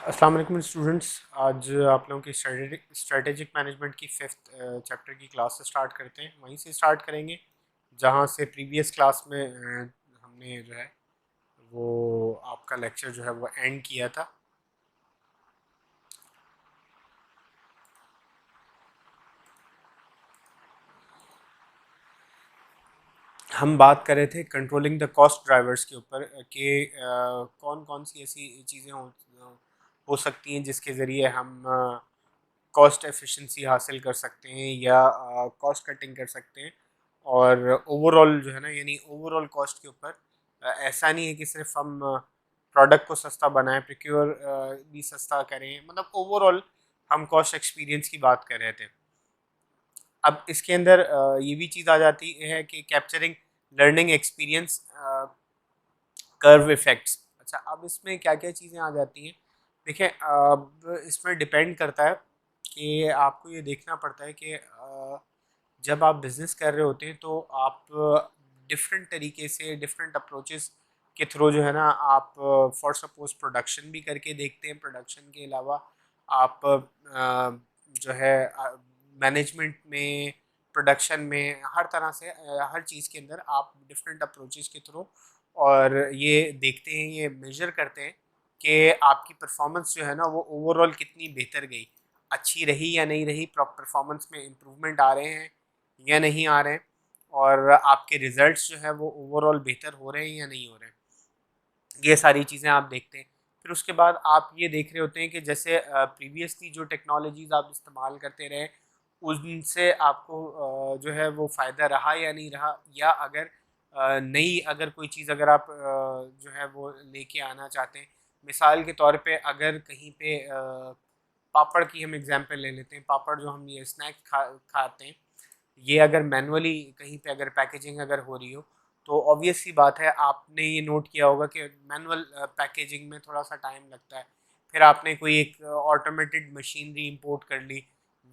अस्सलाम वालेकुम स्टूडेंट्स। आज आप लोगों की स्ट्रेटेजिक मैनेजमेंट की फिफ्थ चैप्टर की क्लास से स्टार्ट करते हैं। वहीं से स्टार्ट करेंगे जहाँ से प्रीवियस क्लास में हमने जो है वो आपका लेक्चर जो है वो एंड किया था। हम बात कर रहे थे कंट्रोलिंग द कॉस्ट ड्राइवर्स के ऊपर कि कौन कौन सी ऐसी चीज़ें हो सकती हैं जिसके ज़रिए हम कॉस्ट एफिशिएंसी हासिल कर सकते हैं या कॉस्ट कटिंग कर सकते हैं। और ओवरऑल जो है ना, यानी ओवरऑल कॉस्ट के ऊपर ऐसा नहीं है कि सिर्फ हम प्रोडक्ट को सस्ता बनाएं, प्रोक्योर भी सस्ता करें, मतलब ओवरऑल हम कॉस्ट एक्सपीरियंस की बात कर रहे थे। अब इसके अंदर ये भी चीज़ आ जाती है कि capturing learning experience curve effects. अच्छा, अब इसमें क्या क्या चीज़ें आ जाती हैं? देखिए, अब इसमें डिपेंड करता है कि आपको ये देखना पड़ता है कि जब आप बिज़नेस कर रहे होते हैं तो आप डिफरेंट तरीके से, डिफरेंट अप्रोचेस के थ्रू जो है ना, आप फॉर सपोज प्रोडक्शन भी करके देखते हैं। प्रोडक्शन के अलावा आप जो है मैनेजमेंट में, प्रोडक्शन में, हर तरह से हर चीज़ के अंदर आप डिफरेंट अप्रोचेस के थ्रू और ये देखते हैं, ये मेजर करते हैं कि आपकी परफॉर्मेंस जो है ना वो ओवरऑल कितनी बेहतर गई, अच्छी रही या नहीं रही, परफॉर्मेंस में इम्प्रूवमेंट आ रहे हैं या नहीं आ रहे हैं, और आपके रिजल्ट्स जो है वो ओवरऑल बेहतर हो रहे हैं या नहीं हो रहे हैं। ये सारी चीज़ें आप देखते हैं। फिर उसके बाद आप ये देख रहे होते हैं कि जैसे प्रीवियसली जो टेक्नोलॉजीज़ आप इस्तेमाल करते रहे, उनसे आपको जो है वो फ़ायदा रहा या नहीं रहा, या अगर नई अगर कोई चीज़ अगर आप जो है वो लेके आना चाहते हैं। मिसाल के तौर पे अगर कहीं पे पापड़ की हम एग्ज़ाम्पल ले लेते हैं। पापड़ जो हम ये स्नैक खाते हैं, ये अगर मैनुअली कहीं पे अगर पैकेजिंग अगर हो रही हो, तो ऑब्वियस सी बात है, आपने ये नोट किया होगा कि मैनुअल पैकेजिंग में थोड़ा सा टाइम लगता है। फिर आपने कोई एक ऑटोमेटेड मशीनरी इंपोर्ट कर ली,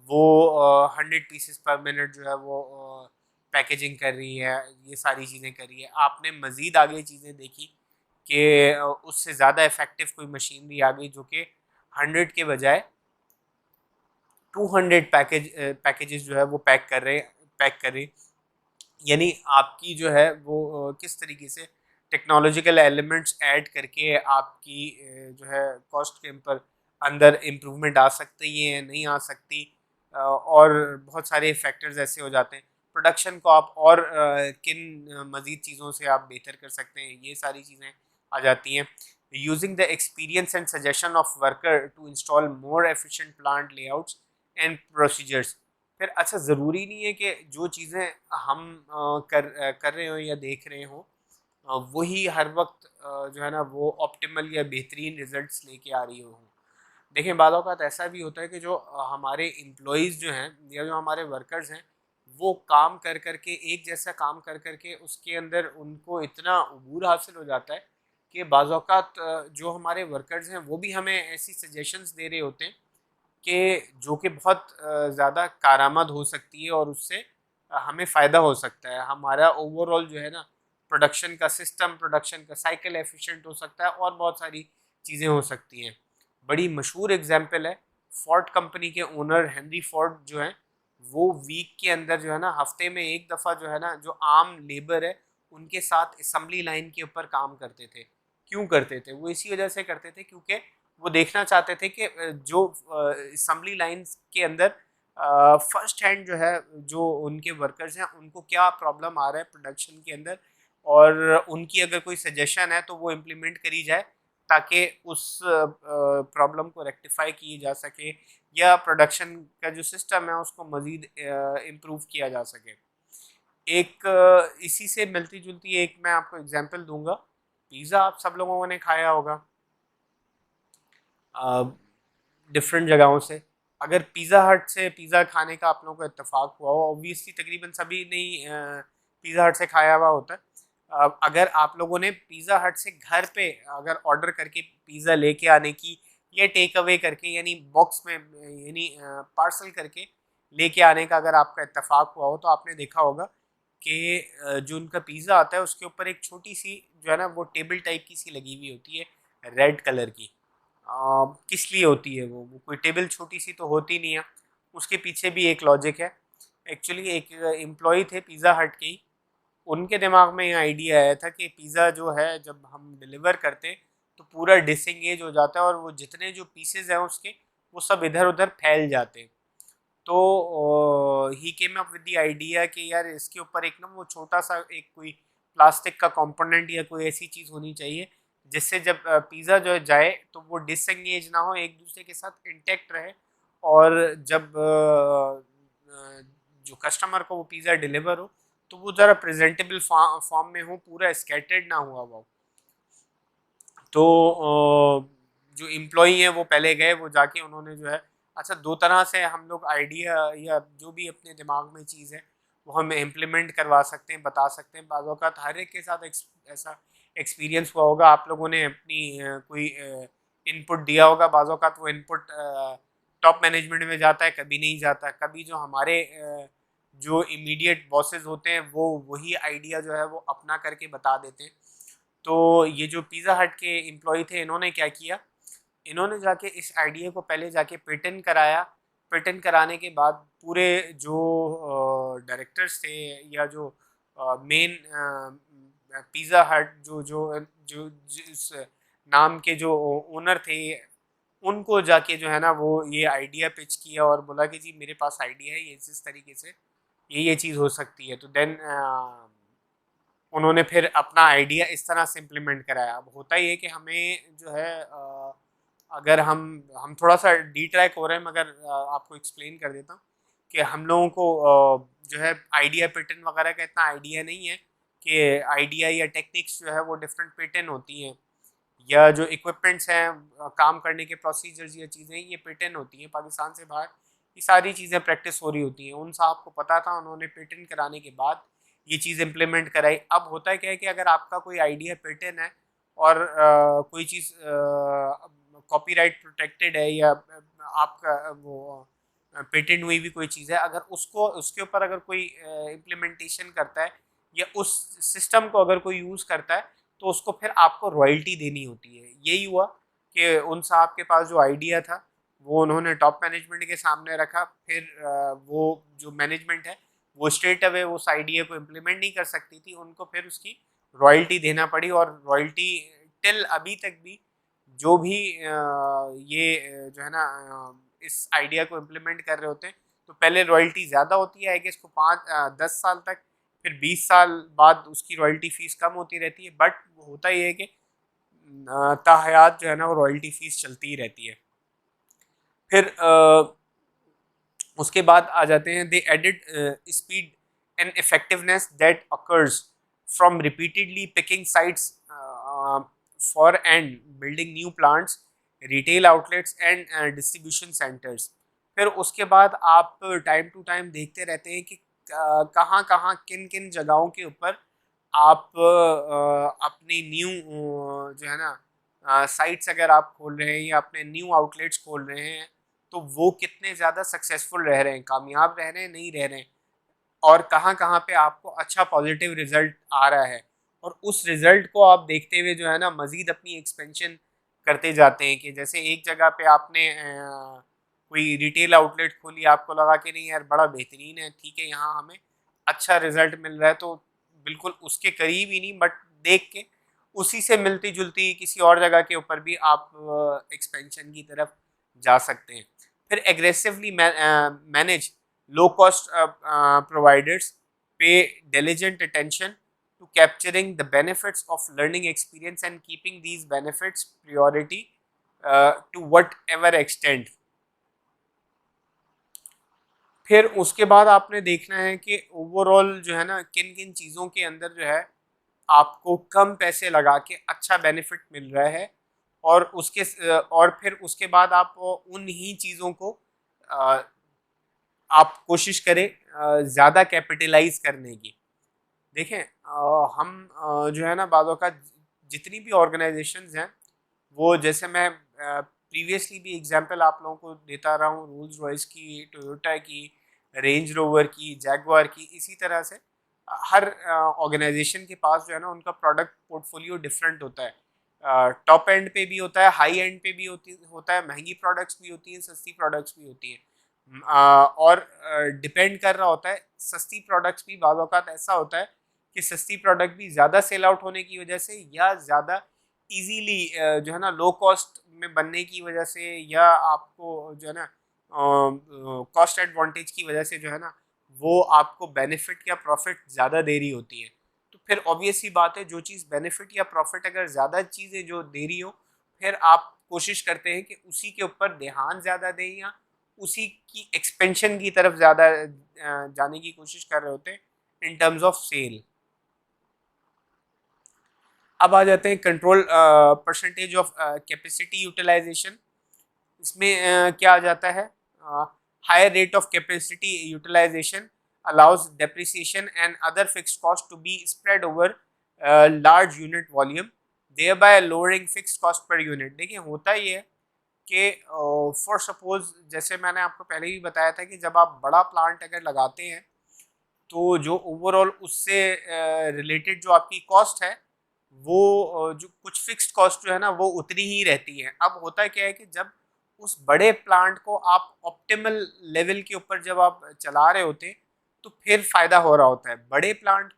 वो 100 पीसेस पर मिनट जो है वो पैकेजिंग कर रही है, ये सारी चीज़ें कर रही है। आपने मज़ीद आगे चीज़ें देखी कि उससे ज़्यादा इफ़ेक्टिव कोई मशीनरी आ गई जो कि 100 के बजाय 200 पैकेजेस जो है वो पैक कर रही। यानी आपकी जो है वो किस तरीके से टेक्नोलॉजिकल एलिमेंट्स ऐड करके आपकी जो है कॉस्ट के ऊपर अंदर इम्प्रूवमेंट आ सकती है या नहीं आ सकती। और बहुत सारे फैक्टर्स ऐसे हो जाते हैं। प्रोडक्शन को आप और किन मज़ीद चीज़ों से आप बेहतर कर सकते हैं, ये सारी चीज़ें आ जाती हैं। Using the experience and suggestion of worker to install more efficient plant layouts and procedures. फिर अच्छा, ज़रूरी नहीं है कि जो चीज़ें हम कर रहे हों या देख रहे हों, वही हर वक्त जो है ना वो ऑप्टिमल या बेहतरीन रिजल्ट्स लेके आ रही हो। देखिए, बाद औक़ात ऐसा भी होता है कि जो हमारे एम्प्लॉइज़ जो हैं या जो हमारे वर्कर्स हैं, वो काम कर कर के, एक जैसा काम कर कर के उसके अंदर उनको इतना अबूर हासिल हो जाता है कि बाज़ औक़ात जो हमारे वर्कर्स हैं वो भी हमें ऐसी सजेशंस दे रहे होते हैं कि जो कि बहुत ज़्यादा कारआमद हो सकती है, और उससे हमें फ़ायदा हो सकता है। हमारा ओवरऑल जो है ना प्रोडक्शन का सिस्टम, प्रोडक्शन का साइकिल एफिशिएंट हो सकता है, और बहुत सारी चीज़ें हो सकती हैं। बड़ी मशहूर एग्जांपल है, फोर्ड कंपनी के ओनर हेनरी फोर्ड जो हैं, वो वीक के अंदर जो है ना, हफ्ते में एक दफ़ा जो है ना, जो आम लेबर है उनके साथ असेंबली लाइन के ऊपर काम करते थे। क्यों करते थे? वो इसी वजह से करते थे क्योंकि वो देखना चाहते थे कि जो असेंबली लाइंस के अंदर फर्स्ट हैंड जो है, जो उनके वर्कर्स हैं उनको क्या प्रॉब्लम आ रहा है प्रोडक्शन के अंदर, और उनकी अगर कोई सजेशन है तो वो इम्प्लीमेंट करी जाए, ताकि उस प्रॉब्लम को रेक्टिफाई किए जा सके, या प्रोडक्शन का जो सिस्टम है उसको मज़ीद इम्प्रूव किया जा सके। एक इसी से मिलती जुलती एक मैं आपको एग्जांपल दूंगा। पिज़्ज़ा आप सब लोगों ने खाया होगा डिफरेंट जगहों से। अगर पिज़्ज़ा हट से पिज़्ज़ा खाने का आप लोगों को इत्तेफाक हुआ हो, ऑब्वियसली तकरीबन सभी ने पिज़्ज़ा हट से खाया हुआ होता है। अगर आप लोगों ने पिज़्ज़ा हट से घर पे अगर ऑर्डर करके पिज़्ज़ा लेके आने की, या टेक अवे करके, यानी बॉक्स में, यानी पार्सल करके लेके आने का अगर आपका इत्तेफाक हुआ हो, तो आपने देखा होगा कि जो उनका पिज़्ज़ा आता है उसके ऊपर एक छोटी सी जो है ना वो टेबल टाइप की सी लगी हुई होती है, रेड कलर की। किस लिए होती है वो कोई टेबल छोटी सी तो होती नहीं है, उसके पीछे भी एक लॉजिक है। एक्चुअली एक एम्प्लॉय थे पिज़्ज़ा हट के ही, उनके दिमाग में ये आइडिया आया था कि पिज़्ज़ा जो है जब हम डिलीवर करते तो पूरा डिसएंगेज हो जाता है और वो जितने जो पीसेज हैं उसके वो सब इधर उधर फैल जाते हैं। तो he came up with the idea कि यार इसके ऊपर एक ना वो छोटा सा एक कोई प्लास्टिक का कंपोनेंट या कोई ऐसी चीज़ होनी चाहिए जिससे जब पिज़्ज़ा जो है जाए तो वो डिसएंगेज ना हो, एक दूसरे के साथ इंटैक्ट रहे। और जब जो कस्टमर को वो पिज़्ज़ा डिलीवर हो तो वो ज़रा प्रेजेंटेबल फॉर्म में हो, पूरा स्कैटर्ड ना हुआ वो। तो जो एम्प्लॉई हैं वो पहले गए, वो जाके उन्होंने जो है अच्छा 2 तरह से हम लोग आइडिया या जो भी अपने दिमाग में चीज़ है वो हम इम्प्लीमेंट करवा सकते हैं, बता सकते हैं। बाज़ औक़ात हर एक के साथ ऐसा एक्सपीरियंस हुआ होगा, आप लोगों ने अपनी कोई इनपुट दिया होगा, बाज़ औक़ात वो इनपुट टॉप मैनेजमेंट में जाता है, कभी नहीं जाता। कभी जो हमारे जो इमीडिएट बॉसेस होते हैं वो वही आइडिया जो है वो अपना करके बता देते हैं। तो ये जो पिज़्ज़ा हट के एम्प्लॉई थे, इन्होंने क्या किया, इन्होंने जाके इस आइडिया को पहले जाके पेटेंट कराया। पेटेंट कराने के बाद पूरे जो डायरेक्टर्स थे या जो मेन पिज़्ज़ा हट जो जो जो जिस नाम के जो ओनर थे, उनको जाके जो है ना वो ये आइडिया पिच किया और बोला कि जी मेरे पास आइडिया है, ये इस तरीके से ये चीज़ हो सकती है। तो देन उन्होंने फिर अपना आइडिया इस तरह से इम्प्लीमेंट कराया। अब होता ये है कि हमें जो है अगर हम थोड़ा-सा डिट्रैक हो रहे हैं, मगर आपको एक्सप्लेन कर देता हूँ कि हम लोगों को जो है आइडिया पैटर्न वगैरह का इतना आइडिया नहीं है कि आइडिया या टेक्निक्स जो है वो डिफरेंट पैटर्न होती हैं, या जो इक्विपमेंट्स हैं काम करने के प्रोसीजर्स या चीज़ें ये पैटर्न होती हैं। पाकिस्तान से बाहर ये सारी चीज़ें प्रैक्टिस हो रही होती हैं। उन साहब को पता था, उन्होंने पैटर्न कराने के बाद ये चीज़ इम्प्लीमेंट कराई। अब होता है क्या है कि अगर आपका कोई आइडिया पैटर्न है और कोई चीज़ कॉपीराइट प्रोटेक्टेड है या आपका वो पेटेंट हुई भी कोई चीज़ है, अगर उसको उसके ऊपर अगर कोई इम्प्लीमेंटेशन करता है या उस सिस्टम को अगर कोई यूज़ करता है तो उसको फिर आपको रॉयल्टी देनी होती है। यही हुआ कि उन साहब के पास जो आइडिया था वो उन्होंने टॉप मैनेजमेंट के सामने रखा। फिर वो जो मैनेजमेंट है वो स्ट्रेट अवे उस आइडिया को इम्प्लीमेंट नहीं कर सकती थी, उनको फिर उसकी रॉयल्टी देना पड़ी। और रॉयल्टी टिल अभी तक भी जो भी ये जो है ना इस आइडिया को इम्प्लीमेंट कर रहे होते हैं तो पहले रॉयल्टी ज़्यादा होती है, आई गेस को 5-10 साल तक, फिर 20 साल बाद उसकी रॉयल्टी फ़ीस कम होती रहती है। बट होता ये है कि ताहयात जो है ना वो रॉयल्टी फ़ीस चलती ही रहती है। फिर उसके बाद आ जाते हैं they added speed and effectiveness that occurs from repeatedly picking sites for and building new plants, retail outlets and distribution centres. फिर उसके बाद आप टाइम टू टाइम देखते रहते हैं कि कहाँ कहाँ किन किन जगहों के ऊपर आप अपनी न्यू जो है ना साइट्स अगर आप खोल रहे हैं या अपने न्यू आउटलेट्स खोल रहे हैं तो वो कितने ज़्यादा सक्सेसफुल रह रहे हैं, कामयाब रह रहे हैं, नहीं रह रहे हैं, और कहाँ-कहाँ पे आपको अच्छा पॉजिटिव रिजल्ट आ रहा है। और उस रिजल्ट को आप देखते हुए जो है ना मज़ीद अपनी एक्सपेंशन करते जाते हैं कि जैसे एक जगह पे आपने कोई रिटेल आउटलेट खोली, आपको लगा कि नहीं यार बड़ा बेहतरीन है, ठीक है यहाँ हमें अच्छा रिजल्ट मिल रहा है, तो बिल्कुल उसके करीब ही नहीं बट देख के उसी से मिलती-जुलती किसी और जगह के ऊपर भी आप एक्सपेंशन की तरफ जा सकते हैं। फिर aggressively manage low cost providers pay diligent attention to capturing the benefits of learning experience and keeping these benefits priority to whatever extent। फिर उसके बाद आपने देखना है कि ओवरऑल जो है ना किन किन चीज़ों के अंदर जो है आपको कम पैसे लगा के अच्छा बेनिफिट मिल रहा है, और और फिर उसके बाद आप उन ही चीज़ों को आप कोशिश करें ज़्यादा कैपिटलाइज करने की। देखें हम जो है ना बाज़ औक़ात जितनी भी ऑर्गेनाइजेशंस हैं वो, जैसे मैं प्रीवियसली भी एग्जांपल आप लोगों को देता रहा हूँ, रोल्स रॉयस की, टोयोटा की, रेंज रोवर की, जैगवार की, इसी तरह से हर ऑर्गेनाइजेशन के पास जो है ना उनका प्रोडक्ट पोर्टफोलियो डिफरेंट होता है। टॉप एंड पे भी होता है, हाई एंड पे भी होता है, महंगी प्रोडक्ट्स भी होती हैं, सस्ती प्रोडक्ट्स भी होती हैं। और डिपेंड कर रहा होता है, सस्ती प्रोडक्ट्स भी बाज़ औक़ात ऐसा होता है कि सस्ती प्रोडक्ट भी ज़्यादा सेल आउट होने की वजह से या ज़्यादा इजीली जो है ना लो कॉस्ट में बनने की वजह से या आपको जो है ना कॉस्ट एडवांटेज की वजह से जो है ना वो आपको बेनिफिट या प्रॉफिट ज़्यादा दे रही होती है। तो फिर ऑब्वियस सी बात है, जो चीज़ बेनिफिट या प्रॉफिट अगर ज़्यादा चीज़ें जो दे रही हो, फिर आप कोशिश करते हैं कि उसी के ऊपर ध्यान ज़्यादा दें या उसी की एक्सपेंशन की तरफ ज़्यादा जाने की कोशिश कर रहे होते हैं इन टर्म्स ऑफ सेल। अब आ जाते हैं control percentage of capacity utilisation. इसमें क्या आ जाता है, higher rate of capacity utilisation allows depreciation and other fixed costs to be spread over large unit volume, thereby lowering fixed cost per unit। देखिए होता ये है कि फॉर सपोज जैसे मैंने आपको पहले भी बताया था कि जब आप बड़ा प्लांट अगर लगाते हैं तो जो ओवरऑल उससे रिलेटेड जो आपकी कॉस्ट है वो जो कुछ फिक्स्ड कॉस्ट जो है ना वो उतनी ही रहती है। अब होता क्या है कि जब उस बड़े प्लांट को आप ऑप्टिमल लेवल के ऊपर जब आप चला रहे होते हैं तो फिर फायदा हो रहा होता है। बड़े प्लांट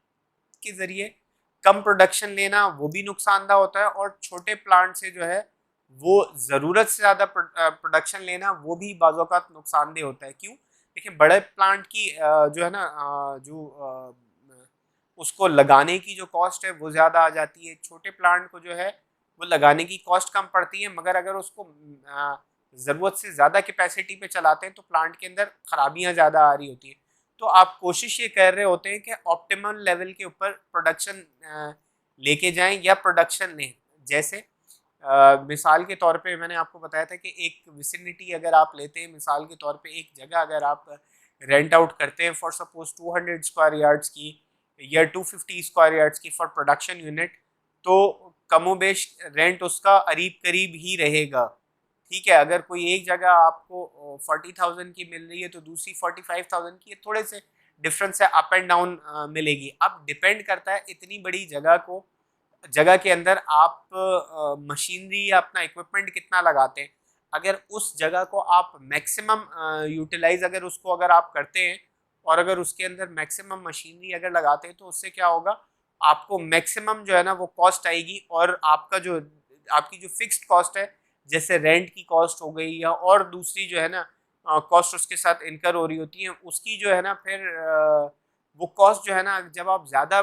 के ज़रिए कम प्रोडक्शन लेना वो भी नुकसानदा होता है और छोटे प्लांट से जो है वो ज़रूरत से ज़्यादा प्रोडक्शन लेना वो भी बाज़ औक़ात नुकसानदेह होता है। क्यों? देखिए बड़े प्लांट की जो है ना उसको लगाने की जो कॉस्ट है वो ज़्यादा आ जाती है। छोटे प्लांट को जो है वो लगाने की कॉस्ट कम पड़ती है, मगर अगर उसको ज़रूरत से ज़्यादा कैपेसिटी पे चलाते हैं तो प्लांट के अंदर खराबियाँ ज़्यादा आ रही होती हैं। तो आप कोशिश ये कर रहे होते हैं कि ऑप्टिमल लेवल के ऊपर प्रोडक्शन लेके जाएं या प्रोडक्शन लें। जैसे मिसाल के तौर पे मैंने आपको बताया था कि एक विसिनिटी अगर आप लेते हैं, मिसाल के तौर पे एक जगह अगर आप रेंट आउट करते हैं फॉर सपोज 200 स्क्वायर यार्ड्स की या 250 स्क्वायर यार्ड्स की फॉर प्रोडक्शन यूनिट, तो कमोबेश रेंट उसका करीब करीब ही रहेगा। ठीक है, अगर कोई एक जगह आपको 40,000 की मिल रही है तो दूसरी 45,000 की, थोड़े से डिफरेंस है, अप एंड डाउन मिलेगी। अब डिपेंड करता है इतनी बड़ी जगह के अंदर आप मशीनरी या अपना इक्विपमेंट कितना लगाते हैं। अगर उस जगह को आप मैक्सिमम यूटिलाइज अगर आप करते हैं और अगर उसके अंदर मैक्सिमम मशीनरी अगर लगाते हैं तो उससे क्या होगा, आपको मैक्सिमम जो है ना वो कॉस्ट आएगी और आपकी जो फिक्स्ड कॉस्ट है जैसे रेंट की कॉस्ट हो गई या और दूसरी जो है ना कॉस्ट उसके साथ इनकर हो रही होती है, उसकी जो है ना फिर वो कॉस्ट जो है ना जब आप ज़्यादा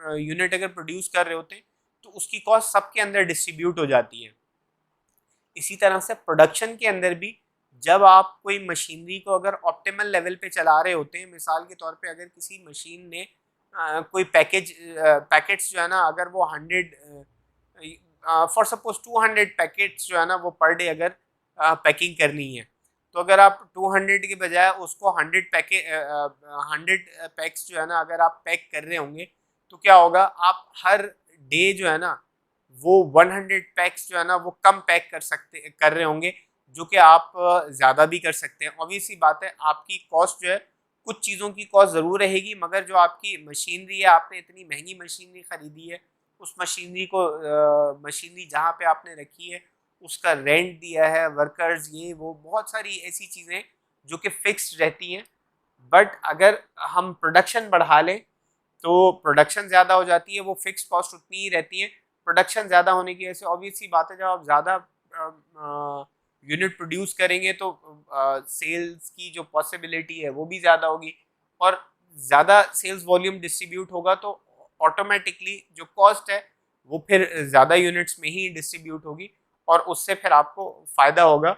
यूनिट अगर प्रोड्यूस कर रहे होते हैं तो उसकी कॉस्ट सबके अंदर डिस्ट्रीब्यूट हो जाती है। इसी तरह से प्रोडक्शन के अंदर भी जब आप कोई मशीनरी को अगर ऑप्टिमल लेवल पे चला रहे होते हैं, मिसाल के तौर पे अगर किसी मशीन ने कोई पैकेट्स जो है ना अगर वो 100 फॉर सपोज 200 पैकेट्स जो है ना वो पर डे अगर पैकिंग करनी है, तो अगर आप 200 के बजाय उसको 100 पैक्स जो है ना अगर आप पैक कर रहे होंगे तो क्या होगा, आप हर डे जो है ना वो 100 पैक्स जो है ना वो कम पैक कर रहे होंगे, जो कि आप ज़्यादा भी कर सकते हैं। ऑब्वियस सी बात है, आपकी कॉस्ट जो है कुछ चीज़ों की कॉस्ट ज़रूर रहेगी, मगर जो आपकी मशीनरी है, आपने इतनी महंगी मशीनरी ख़रीदी है, उस मशीनरी जहाँ पे आपने रखी है उसका रेंट दिया है, वर्कर्स, ये वो बहुत सारी ऐसी चीज़ें जो कि फिक्स्ड रहती हैं। बट अगर हम प्रोडक्शन बढ़ा लें तो प्रोडक्शन ज़्यादा हो जाती है, वो फिक्स्ड कॉस्ट उतनी ही रहती है। प्रोडक्शन ज़्यादा होने की वजह से ऑब्वियस सी बात है, जब आप ज़्यादा यूनिट प्रोड्यूस करेंगे तो सेल्स की जो पॉसिबिलिटी है वो भी ज़्यादा होगी और ज़्यादा सेल्स वॉल्यूम डिस्ट्रीब्यूट होगा तो ऑटोमेटिकली जो कॉस्ट है वो फिर ज़्यादा यूनिट्स में ही डिस्ट्रीब्यूट होगी और उससे फिर आपको फ़ायदा होगा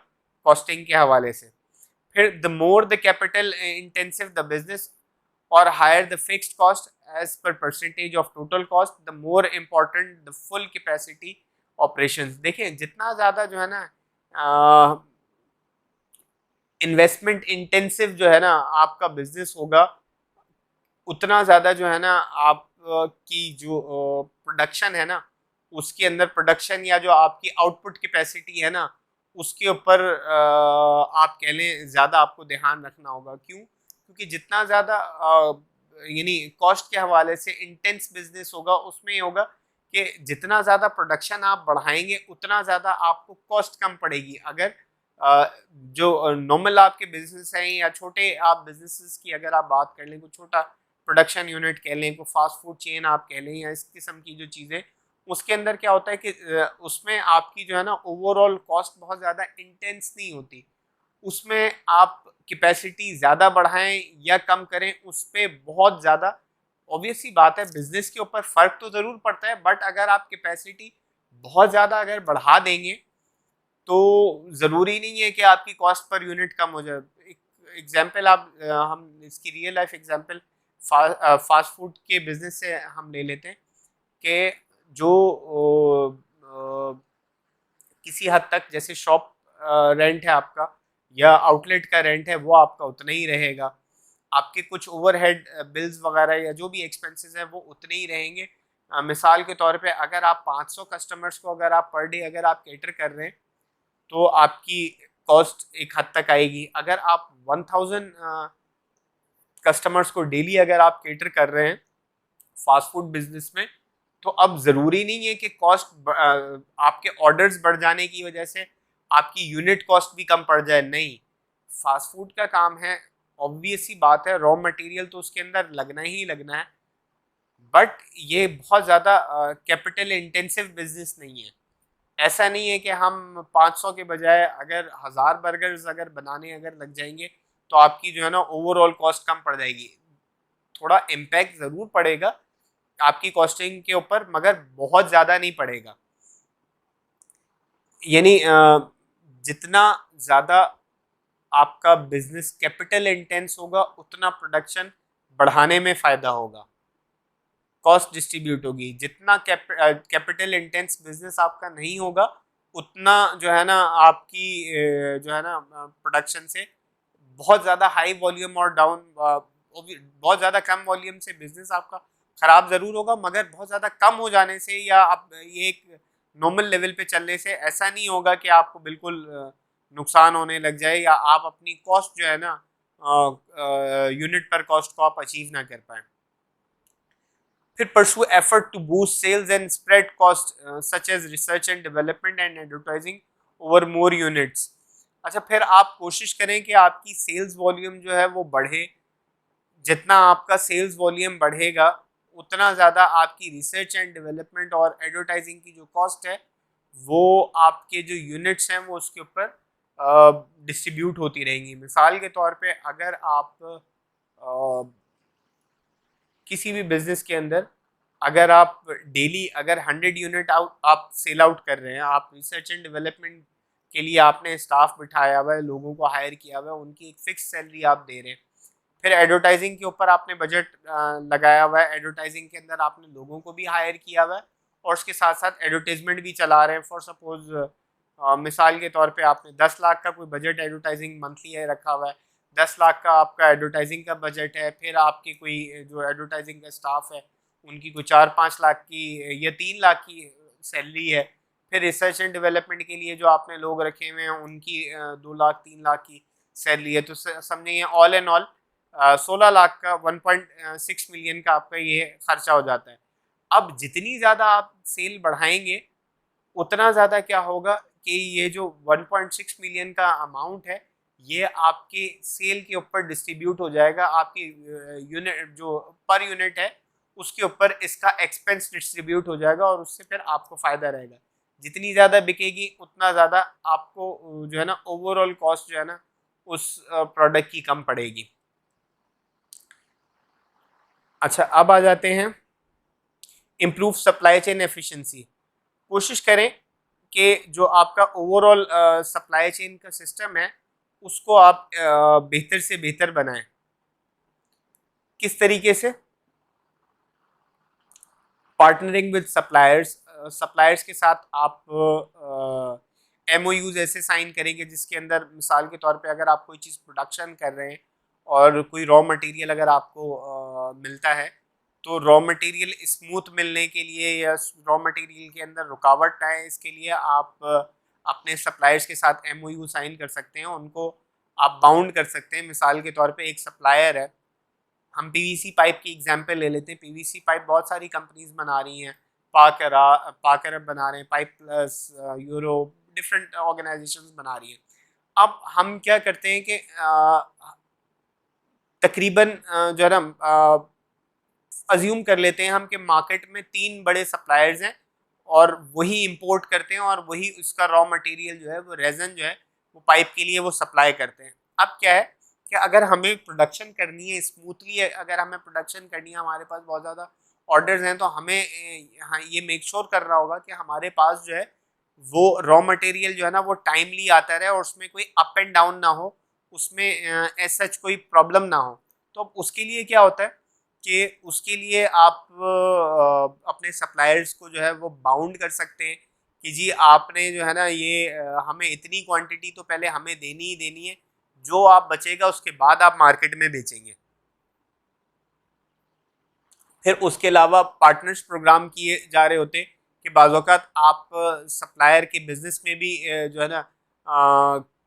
कॉस्टिंग के हवाले से। फिर the more the capital intensive the business or higher the fixed cost as per percentage of total cost, the more important the full capacity operations। देखिए जितना ज़्यादा जो है ना इन्वेस्टमेंट इंटेंसिव जो है ना आपका बिजनेस होगा, उतना ज़्यादा जो है ना आप की जो प्रोडक्शन है ना उसके अंदर प्रोडक्शन या जो आपकी आउटपुट कैपेसिटी है ना उसके ऊपर आप कह लें ज़्यादा आपको ध्यान रखना होगा। क्यों? क्योंकि जितना ज़्यादा यानी कॉस्ट के हवाले से इंटेंस बिजनेस होगा उसमें ये होगा कि जितना ज़्यादा प्रोडक्शन आप बढ़ाएंगे उतना ज़्यादा आपको कॉस्ट कम पड़ेगी। अगर जो नॉर्मल आपके बिजनेस हैं या छोटे आप बिजनेसेस की अगर आप बात कर लें, कोई छोटा प्रोडक्शन यूनिट कह लें, कोई फास्ट फूड चेन आप कह लें, या इस किस्म की जो चीज़ें, उसके अंदर क्या होता है कि उसमें आपकी जो है ना ओवरऑल कॉस्ट बहुत ज़्यादा इंटेंस नहीं होती। उसमें आप कैपेसिटी ज़्यादा बढ़ाएं या कम करें उस पर बहुत ज़्यादा, ऑब्वियस सी बात है बिजनेस के ऊपर फ़र्क तो ज़रूर पड़ता है, बट अगर आप कैपेसिटी बहुत ज़्यादा अगर बढ़ा देंगे तो ज़रूरी नहीं है कि आपकी कॉस्ट पर यूनिट कम हो जाए। एक एग्जांपल आप हम इसकी real life example fast food के बिजनेस से हम ले लेते हैं कि जो किसी हद तक जैसे शॉप रेंट है आपका या आउटलेट का रेंट है वो आपका उतना ही रहेगा, आपके कुछ ओवरहेड बिल्स वगैरह या जो भी एक्सपेंसेस हैं वो उतने ही रहेंगे। मिसाल के तौर पे अगर आप 500 कस्टमर्स को अगर आप पर डे अगर आप केटर कर रहे हैं तो आपकी कॉस्ट एक हद तक आएगी। अगर आप 1000 कस्टमर्स को डेली अगर आप केटर कर रहे हैं फास्ट फूड बिजनेस में, तो अब ज़रूरी नहीं है कि कॉस्ट आपके ऑर्डर्स बढ़ जाने की वजह से आपकी यूनिट कॉस्ट भी कम पड़ जाए, नहीं। फास्ट फूड का काम है, ऑब्वियस सी बात है, रॉ मटेरियल तो उसके अंदर लगना ही लगना है, बट ये बहुत ज़्यादा कैपिटल इंटेंसिव बिजनेस नहीं है। ऐसा नहीं है कि हम 500 के बजाय अगर 1000 बर्गर्स अगर बनाने अगर लग जाएंगे तो आपकी जो है ना ओवरऑल कॉस्ट कम पड़ जाएगी। थोड़ा इम्पैक्ट ज़रूर पड़ेगा आपकी कॉस्टिंग के ऊपर, मगर बहुत ज़्यादा नहीं पड़ेगा। यानी जितना ज़्यादा आपका बिजनेस कैपिटल इंटेंस होगा उतना प्रोडक्शन बढ़ाने में फ़ायदा होगा, कॉस्ट डिस्ट्रीब्यूट होगी। जितना कैपिटल इंटेंस बिजनेस आपका नहीं होगा उतना जो है ना आपकी जो है ना प्रोडक्शन से बहुत ज़्यादा हाई वॉल्यूम और डाउन, बहुत ज़्यादा कम वॉल्यूम से बिजनेस आपका ख़राब ज़रूर होगा, मगर बहुत ज़्यादा कम हो जाने से या आप ये एक नॉर्मल लेवल पे चलने से ऐसा नहीं होगा कि आपको बिल्कुल नुकसान होने लग जाए या आप अपनी कॉस्ट जो है ना यूनिट पर कॉस्ट को आप अचीव ना कर पाए। फिर pursue effort to boost sales and spread cost such as research and development and advertising over more units। अच्छा, फिर आप कोशिश करें कि आपकी सेल्स वॉल्यूम जो है वो बढ़े। जितना आपका सेल्स वॉल्यूम बढ़ेगा उतना ज़्यादा आपकी रिसर्च एंड डेवलपमेंट और एडवर्टाइजिंग की जो कॉस्ट है वो आपके जो यूनिट्स हैं वो उसके ऊपर डिस्ट्रीब्यूट होती रहेंगी। मिसाल के तौर पे अगर आप किसी भी बिजनेस के अंदर अगर आप डेली अगर 100 यूनिट आउट आप सेल आउट कर रहे हैं, आप रिसर्च एंड डेवलपमेंट के लिए आपने स्टाफ बिठाया हुआ है, लोगों को हायर किया हुआ है, उनकी एक फिक्स सैलरी आप दे रहे हैं। फिर एडवर्टाइजिंग के ऊपर आपने बजट लगाया हुआ है, एडवर्टाइजिंग के अंदर आपने लोगों को भी हायर किया हुआ है और उसके साथ साथ एडवर्टाइजमेंट भी चला रहे हैं। फॉर सपोज मिसाल के तौर पे आपने 10 लाख का कोई बजट एडवर्टाइजिंग मंथली है रखा हुआ है, 10 लाख का आपका एडवर्टाइजिंग का बजट है। फिर आपकी कोई जो एडवर्टाइजिंग का स्टाफ है उनकी कोई 4-5 लाख की या 3 लाख की सैलरी है। फिर रिसर्च एंड डेवलपमेंट के लिए जो आपने लोग रखे हुए हैं उनकी 2 लाख 3 लाख की सैलरी है। तो समझिए ऑल एंड ऑल 16 लाख का 1.6 मिलियन का आपका ये खर्चा हो जाता है। अब जितनी ज़्यादा आप सेल बढ़ाएंगे उतना ज़्यादा क्या होगा कि ये जो 1.6 मिलियन का अमाउंट है ये आपके सेल के ऊपर डिस्ट्रीब्यूट हो जाएगा। आपकी यूनिट जो पर यूनिट है उसके ऊपर इसका एक्सपेंस डिस्ट्रीब्यूट हो जाएगा और उससे फिर आपको फ़ायदा रहेगा। जितनी ज़्यादा बिकेगी उतना ज़्यादा आपको जो है ना ओवरऑल कॉस्ट जो है ना उस प्रोडक्ट की कम पड़ेगी। अच्छा, अब आ जाते हैं इम्प्रूव सप्लाई चेन एफिशिएंसी। कोशिश करें कि जो आपका ओवरऑल सप्लाई चेन का सिस्टम है उसको आप बेहतर से बेहतर बनाएं। किस तरीके से? पार्टनरिंग विद सप्लायर्स, सप्लायर्स के साथ आप MOUs ऐसे साइन करेंगे जिसके अंदर मिसाल के तौर पे अगर आप कोई चीज़ प्रोडक्शन कर रहे हैं और कोई रॉ मटेरियल अगर आपको मिलता है तो रॉ मटेरियल स्मूथ मिलने के लिए या रॉ मटेरियल के अंदर रुकावट आए इसके लिए आप अपने सप्लायर्स के साथ MOU साइन कर सकते हैं, उनको आप बाउंड कर सकते हैं। मिसाल के तौर पे एक सप्लायर है, हम PVC पाइप की एग्जांपल ले लेते हैं। PVC पाइप बहुत सारी कंपनीज बना रही हैं, पाक अरब बना रहे हैं, pipe plus, Europe, different organisations बना रही हैं। अब हम क्या करते हैं कि तकरीबन जो है ना अज्यूम कर लेते हैं हम कि मार्केट में 3 बड़े सप्लायर्स हैं और वही इंपोर्ट करते हैं और वही उसका रॉ मटेरियल जो है वो रेजन जो है वो पाइप के लिए वो सप्लाई करते हैं। अब क्या है कि अगर हमें प्रोडक्शन करनी है स्मूथली, अगर हमें प्रोडक्शन करनी है, हमारे पास बहुत ज़्यादा ऑर्डर्स हैं, तो हमें हाँ ये मेक श्योर करना होगा कि हमारे पास जो है वो रॉ मटेरियल जो है ना वो टाइमली आता रहे और उसमें कोई अप एंड डाउन ना हो, उसमें एज सच कोई प्रॉब्लम ना हो। तो अब उसके लिए क्या होता है कि उसके लिए आप अपने सप्लायर्स को जो है वो बाउंड कर सकते हैं कि जी आपने जो है ना ये हमें इतनी क्वांटिटी तो पहले हमें देनी ही देनी है, जो आप बचेगा उसके बाद आप मार्केट में बेचेंगे। फिर उसके अलावा पार्टनर्स प्रोग्राम किए जा रहे होते कि बाज़ औक़ात आप सप्लायर के बिजनेस में भी जो है ना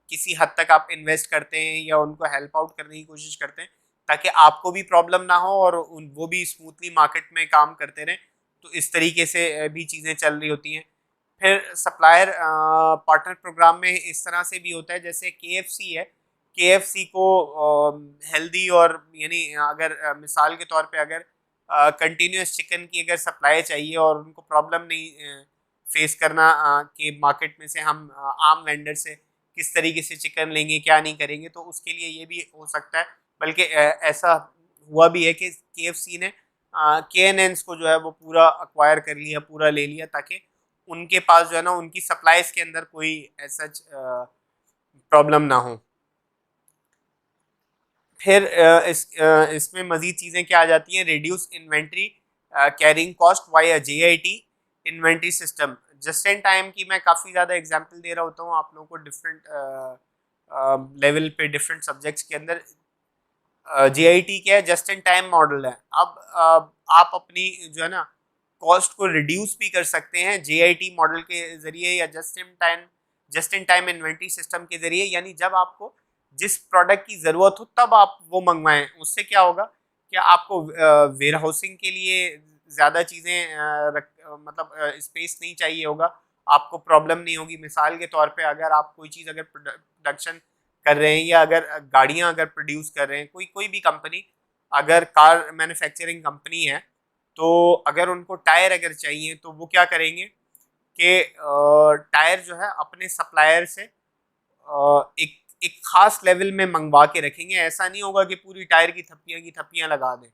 किसी हद तक आप इन्वेस्ट करते हैं या उनको हेल्प आउट करने की कोशिश करते हैं ताकि आपको भी प्रॉब्लम ना हो और वो भी स्मूथली मार्केट में काम करते रहें। तो इस तरीके से भी चीज़ें चल रही होती हैं। फिर सप्लायर पार्टनर प्रोग्राम में इस तरह से भी होता है, जैसे केएफसी है, केएफसी को हेल्दी और यानी अगर मिसाल के तौर पे अगर कंटिन्यूस चिकन की अगर सप्लाई चाहिए और उनको प्रॉब्लम नहीं फेस करना कि मार्केट में से हम आम वेंडर से किस तरीके से चिकन लेंगे क्या नहीं करेंगे, तो उसके लिए ये भी हो सकता है। बल्कि ऐसा हुआ भी है कि केएफसी ने केएनएन को जो है वो पूरा अक्वायर कर लिया, पूरा ले लिया, ताकि उनके पास जो है ना उनकी सप्लाईज के अंदर कोई ऐसा प्रॉब्लम ना हो। फिर इसमें मजीद चीज़ें क्या आ जाती हैं, reduce inventory carrying cost via JIT inventory system. Just in time की मैं काफ़ी ज़्यादा एग्जांपल दे रहा होता हूँ आप लोगों को डिफरेंट लेवल पे डिफरेंट सब्जेक्ट्स के अंदर। जेआईटी क्या है, जस्ट इन टाइम मॉडल है। अब आप अपनी जो है ना कॉस्ट को रिड्यूस भी कर सकते हैं जेआईटी मॉडल के ज़रिए या just in time inventory system के ज़रिए। यानी जब आपको जिस प्रोडक्ट की ज़रूरत हो तब आप वो मंगवाएं। उससे क्या होगा कि आपको वेयर हाउसिंग के लिए ज़्यादा चीज़ें मतलब स्पेस नहीं चाहिए होगा, आपको प्रॉब्लम नहीं होगी। मिसाल के तौर पे अगर आप कोई चीज़ अगर प्रोडक्शन कर रहे हैं या अगर गाड़ियां अगर प्रोड्यूस कर रहे हैं, कोई कोई भी कंपनी अगर कार मैन्युफैक्चरिंग कंपनी है, तो अगर उनको टायर अगर चाहिए तो वो क्या करेंगे कि टायर जो है अपने सप्लायर से एक एक खास लेवल में मंगवा के रखेंगे। ऐसा नहीं होगा कि पूरी टायर की थप्पियां लगा दें।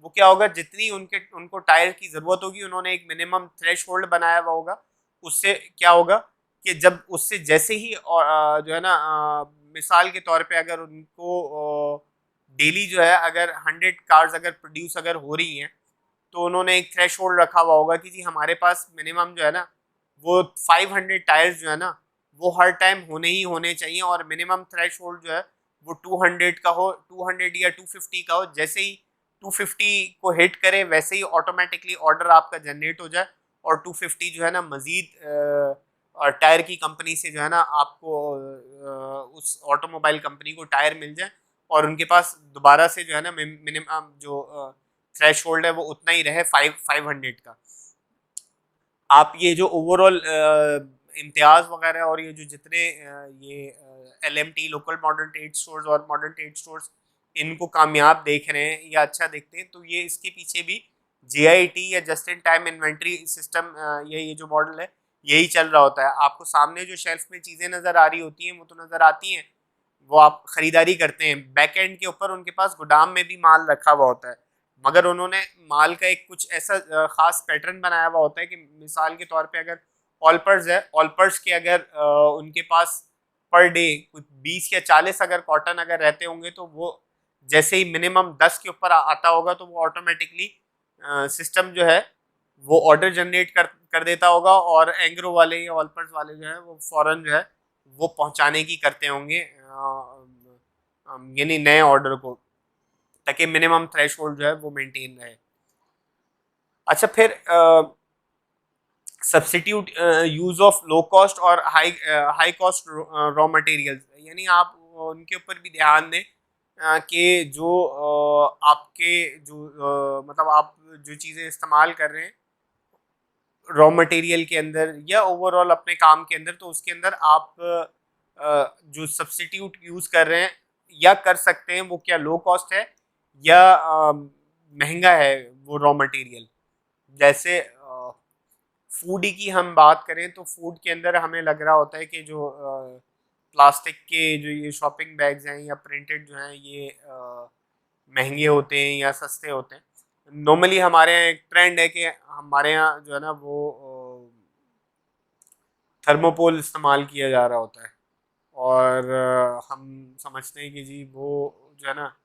वो क्या होगा, जितनी उनको टायर की ज़रूरत होगी उन्होंने एक मिनिमम थ्रेश होल्ड बनाया हुआ होगा। उससे क्या होगा कि जब उससे जैसे ही जो है ना मिसाल के तौर पे अगर उनको डेली जो है अगर 100 कार्स अगर प्रोड्यूस अगर हो रही हैं, तो उन्होंने एक थ्रेश होल्ड रखा हुआ होगा कि जी हमारे पास मिनिमम जो है ना वो 500 टायर्स जो है ना वो हर टाइम होने ही होने चाहिए और मिनिमम थ्रेश होल्ड जो है वो 200 का हो, 200 या 250 का हो। जैसे ही 250 को हिट करे वैसे ही ऑटोमेटिकली ऑर्डर आपका जनरेट हो जाए और 250 जो है ना मजीद और टायर की कंपनी से जो है ना आपको उस ऑटोमोबाइल कंपनी को टायर मिल जाए और उनके पास दोबारा से जो है ना मिनिमम जो थ्रेश होल्ड है वो उतना ही रहे 500 का। आप ये जो ओवरऑल इम्तियाज़ वगैरह और ये जो जितने ये LMT local modern trade stores और मॉडर्न ट्रेड स्टोर्स इनको कामयाब देख रहे हैं या अच्छा देखते हैं, तो ये इसके पीछे भी JIT या just in time inventory system ये जो मॉडल है यही चल रहा होता है। आपको सामने जो शेल्फ में चीज़ें नज़र आ रही होती हैं वो तो नज़र आती हैं, वो आप ख़रीदारी करते हैं। बैक एंड के ऊपर उनके पास गोदाम में भी माल रखा हुआ होता है, मगर उन्होंने माल का एक कुछ ऐसा ख़ास पैटर्न बनाया हुआ होता है कि मिसाल के तौर पे अगर ऑलपर्स है, ऑलपर्स के अगर उनके पास पर डे कुछ 20 या 40 अगर कॉटन अगर रहते होंगे, तो वो जैसे ही मिनिमम 10 के ऊपर आता होगा तो वो ऑटोमेटिकली सिस्टम जो है वो ऑर्डर जनरेट कर देता होगा और एंग्रो वाले या ऑलपर्स वाले जो है वो फ़ौरन जो है वो पहुंचाने की करते होंगे यानी नए ऑर्डर को, ताकि मिनिमम थ्रेशहोल्ड जो है वो मेंटेन रहे। अच्छा, फिर substitute use of low cost और हाई कॉस्ट रॉ मटेरियल्स, यानी आप उनके ऊपर भी ध्यान दें कि जो आपके जो मतलब आप जो चीज़ें इस्तेमाल कर रहे हैं रॉ मटेरियल के अंदर या ओवरऑल अपने काम के अंदर, तो उसके अंदर आप जो सब्स्टिट्यूट यूज़ कर रहे हैं या कर सकते हैं, वो क्या लो कॉस्ट है या महंगा है वो रॉ मटेरियल। जैसे फूड की हम बात करें तो फूड के अंदर हमें लग रहा होता है कि जो प्लास्टिक के जो ये शॉपिंग बैग्स हैं या प्रिंटेड जो हैं ये महंगे होते हैं या सस्ते होते हैं। नॉर्मली हमारे यहाँ एक ट्रेंड है कि हमारे यहाँ जो है ना वो थर्मोपोल इस्तेमाल किया जा रहा होता है, और हम समझते हैं कि जी वो जो है ना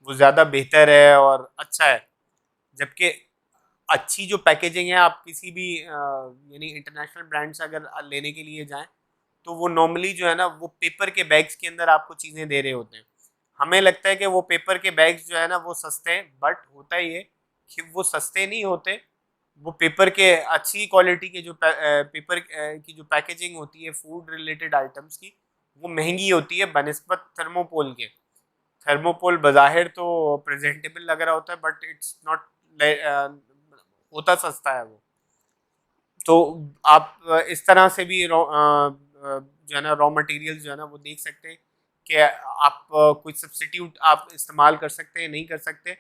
वो ज़्यादा बेहतर है और अच्छा है। जबकि अच्छी जो पैकेजिंग है, आप किसी भी यानी इंटरनेशनल ब्रांड से अगर लेने के लिए जाएं तो वो नॉर्मली जो है ना वो पेपर के बैग्स के अंदर आपको चीज़ें दे रहे होते हैं। हमें लगता है कि वो पेपर के बैग्स जो है ना वो सस्ते हैं, बट होता ये कि वो सस्ते नहीं होते। वो पेपर के अच्छी क्वालिटी के जो पेपर की जो पैकेजिंग होती है फूड रिलेटेड आइटम्स की, वो महंगी होती है बनिस्बत थर्मोपोल के। थर्मोपोल बज़ाहिर तो प्रेजेंटेबल लग रहा होता है, बट इट्स नॉट, होता सस्ता है वो। तो आप इस तरह से भी जो है ना रॉ मटेरियल जो है ना वो देख सकते हैं कि आप कुछ सब्स्टिट्यूट आप इस्तेमाल कर सकते हैं, नहीं कर सकते,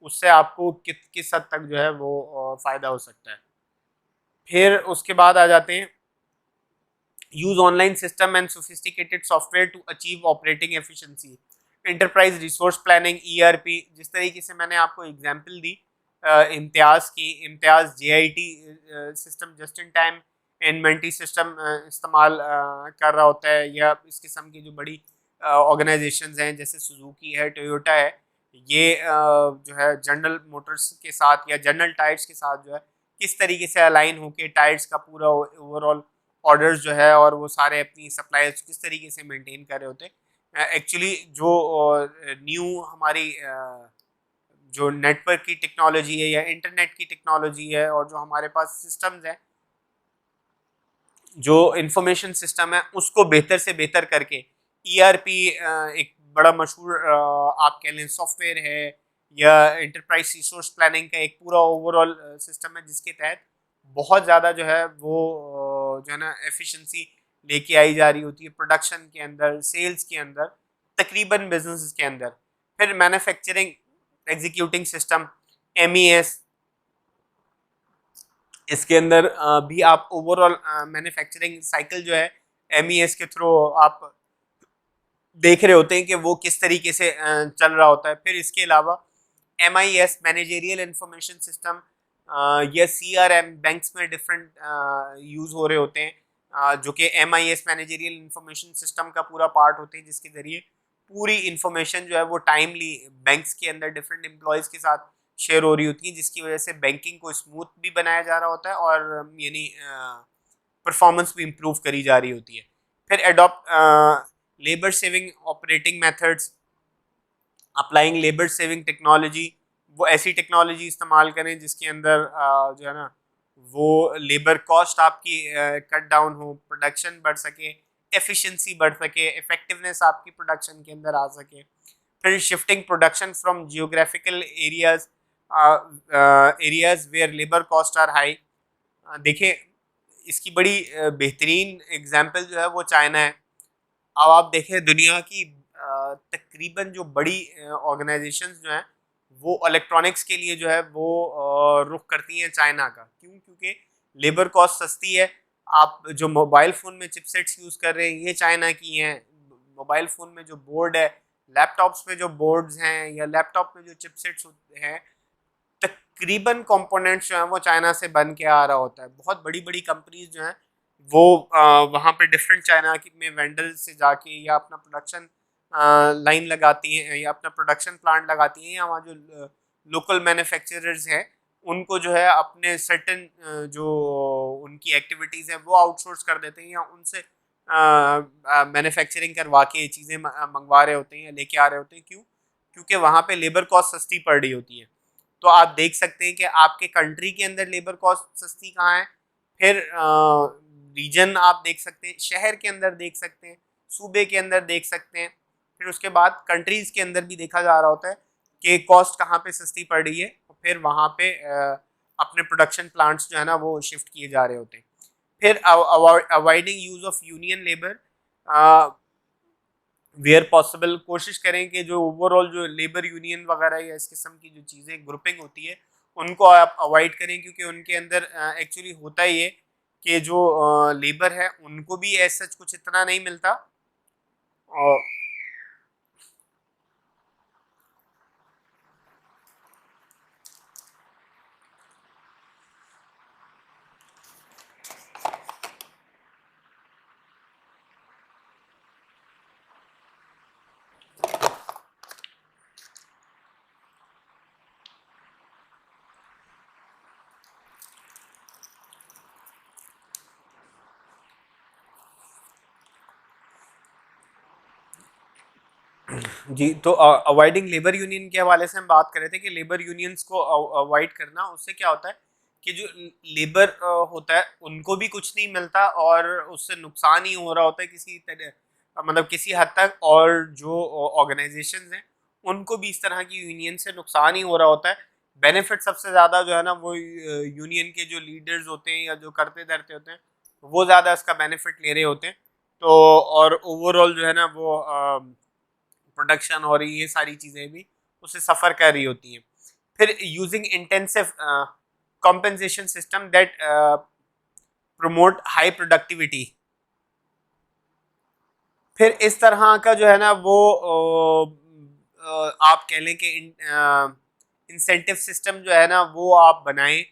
उससे आपको किस हद तक जो है वो फ़ायदा हो सकता है। फिर उसके बाद आ जाते हैं use online system and sophisticated software to achieve operating efficiency, enterprise resource planning, ERP. जिस तरीके से मैंने आपको एग्जांपल दी Imtiaz JIT system, just in time inventory system इस्तेमाल कर रहा होता है, या इस किस्म की जो बड़ी ऑर्गेनाइजेशंस हैं जैसे सुजुकी है, टोयोटा है, ये जो है जनरल मोटर्स के साथ या जनरल टायर्स के साथ जो है किस तरीके से अलाइन होकर टायर्स का पूरा ओवरऑल ऑर्डर्स जो है और वो सारे अपनी सप्लाईज किस तरीके से मेंटेन कर रहे होते हैं। एक्चुअली जो न्यू हमारी जो नेटवर्क की टेक्नोलॉजी है या इंटरनेट की टेक्नोलॉजी है, और जो हमारे पास सिस्टम्स हैं, जो इंफॉर्मेशन सिस्टम है, उसको बेहतर से बेहतर करके ईआरपी एक बड़ा मशहूर आप कह लें सॉफ्टवेयर है, या एंटरप्राइज रिसोर्स प्लानिंग का एक पूरा ओवरऑल सिस्टम है, जिसके तहत बहुत ज़्यादा जो है वो जो है ना एफिशिएंसी लेके आई जा रही होती है प्रोडक्शन के अंदर, सेल्स के अंदर, तकरीबन बिजनेस के अंदर। फिर मैन्युफैक्चरिंग एग्जीक्यूटिंग सिस्टम, MES, इसके अंदर भी आप ओवरऑल मैन्युफैक्चरिंग साइकिल जो है MES के थ्रू आप देख रहे होते हैं कि वो किस तरीके से चल रहा होता है। फिर इसके अलावा MIS मैनेजरियल इंफॉर्मेशन सिस्टम या CRM बैंक्स में डिफरेंट यूज़ हो रहे होते हैं, जो कि MIS मैनेजरियल इंफॉर्मेशन सिस्टम का पूरा पार्ट होते हैं, जिसके ज़रिए पूरी इंफॉर्मेशन जो है वो टाइमली बैंक्स के अंदर डिफरेंट एम्प्लॉयज़ के साथ शेयर हो रही होती है, जिसकी वजह से बैंकिंग को स्मूथ भी बनाया जा रहा होता है और यानी परफॉर्मेंस भी इम्प्रूव करी जा रही होती है। फिर adopt labour saving operating methods, applying labour saving technology, वो ऐसी टेक्नोलॉजी इस्तेमाल करें जिसके अंदर जो है ना वो लेबर कॉस्ट आपकी कट डाउन हो, प्रोडक्शन बढ़ सके, एफिशिएंसी बढ़ सके, इफेक्टिवनेस आपकी प्रोडक्शन के अंदर आ सके। फिर shifting production from geographical areas where labour cost are high. देखिए इसकी बड़ी बेहतरीन एग्जांपल जो है वो चाइना है। अब आप देखें दुनिया की तकरीबन जो बड़ी ऑर्गेनाइजेशंस जो हैं वो इलेक्ट्रॉनिक्स के लिए जो है वो रुख करती हैं चाइना का। क्यों? क्योंकि लेबर कॉस्ट सस्ती है। आप जो मोबाइल फ़ोन में चिपसेट्स यूज़ कर रहे हैं ये चाइना की हैं। मोबाइल फ़ोन में जो बोर्ड है, लैपटॉप्स में जो बोर्ड्स हैं या लैपटॉप में जो चिपसेट्स हैं, तकरीबन कंपोनेंट्स जो हैं वो चाइना से बन के आ रहा होता है। बहुत बड़ी-बड़ी कंपनीज़ जो हैं वो वहाँ पे डिफरेंट चाइना की में वेंडर से जाके या अपना प्रोडक्शन लाइन लगाती हैं या अपना प्रोडक्शन प्लांट लगाती हैं, या वहाँ जो लोकल मैन्युफैक्चरर्स हैं उनको जो है अपने सर्टेन जो उनकी एक्टिविटीज़ हैं वो आउटसोर्स कर देते हैं, या उनसे मैन्युफैक्चरिंग करवा के चीज़ें मंगवा रहे होते हैं या लेके आ रहे होते हैं। क्यों? क्योंकि वहाँ पे लेबर कॉस्ट सस्ती पड़ रही होती है। तो आप देख सकते हैं कि आपके कंट्री के अंदर लेबर कॉस्ट सस्ती कहाँ है। फिर रीजन आप देख सकते हैं, शहर के अंदर देख सकते हैं, सूबे के अंदर देख सकते हैं। फिर उसके बाद कंट्रीज़ के अंदर भी देखा जा रहा होता है कि कॉस्ट कहाँ पे सस्ती पड़ रही है, और फिर वहाँ पे अपने प्रोडक्शन प्लांट्स जो है ना वो शिफ्ट किए जा रहे होते हैं। फिर avoiding use of union labour, where possible कोशिश करें कि जो ओवरऑल जो लेबर यूनियन वगैरह या इस किस्म की जो चीज़ें ग्रुपिंग होती है उनको आप अवॉइड करें, क्योंकि उनके अंदर एक्चुअली होता ही है कि जो लेबर है उनको भी ऐसा कुछ इतना नहीं मिलता। और जी, तो अवॉइडिंग लेबर यूनियन के हवाले से हम बात कर रहे थे कि लेबर यूनियंस को अवॉइड करना, उससे क्या होता है कि जो लेबर होता है उनको भी कुछ नहीं मिलता और उससे नुकसान ही हो रहा होता है किसी तरह, मतलब किसी हद तक, और जो ऑर्गेनाइजेशंस हैं उनको भी इस तरह की यूनियन से नुकसान ही हो रहा होता है। बेनिफिट सबसे ज़्यादा जो है ना वो यूनियन के जो लीडर्स होते हैं या जो करते धरते होते हैं वो ज़्यादा इसका बेनिफिट ले रहे होते हैं। तो और ओवरऑल जो है ना वो प्रोडक्शन और ये सारी चीज़ें भी उससे सफ़र कर रही होती हैं। फिर using intensive compensation system that promote high productivity। फिर इस तरह का जो है ना वो आप कह लें कि इंसेंटिव सिस्टम जो है ना वो आप बनाएं,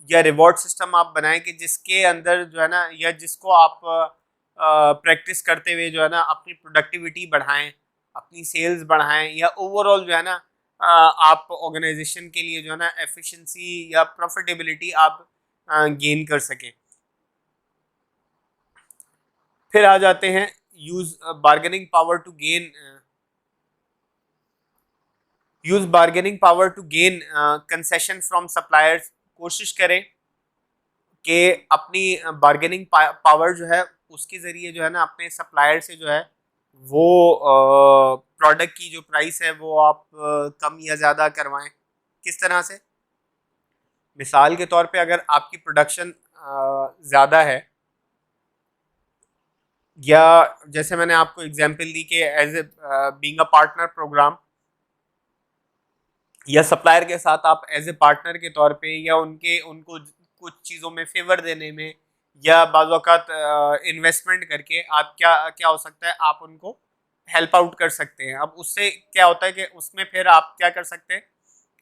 या रिवॉर्ड सिस्टम आप बनाएं कि जिसके अंदर जो है ना या जिसको आप प्रैक्टिस करते हुए जो है ना अपनी प्रोडक्टिविटी बढ़ाएं, अपनी सेल्स बढ़ाएं, या ओवरऑल जो है ना आप ऑर्गेनाइजेशन के लिए जो है ना एफिशिएंसी या प्रॉफिटेबिलिटी आप गेन कर सकें। फिर आ जाते हैं use bargaining power to gain use bargaining power to gain concession from suppliers. कोशिश करें कि अपनी बार्गेनिंग पावर जो है उसके ज़रिए जो है ना अपने सप्लायर से जो है वो प्रोडक्ट की जो प्राइस है वो आप कम या ज़्यादा करवाएं। किस तरह से? मिसाल के तौर पे अगर आपकी प्रोडक्शन ज़्यादा है, या जैसे मैंने आपको एग्जांपल दी कि as a being a partner programme, या सप्लायर के साथ आप एज ए पार्टनर के तौर पे या उनके उनको कुछ चीज़ों में फेवर देने में या बाज़ औक़ात इन्वेस्टमेंट करके आप क्या क्या हो सकता है आप उनको हेल्प आउट कर सकते हैं। अब उससे क्या होता है कि उसमें फिर आप क्या कर सकते हैं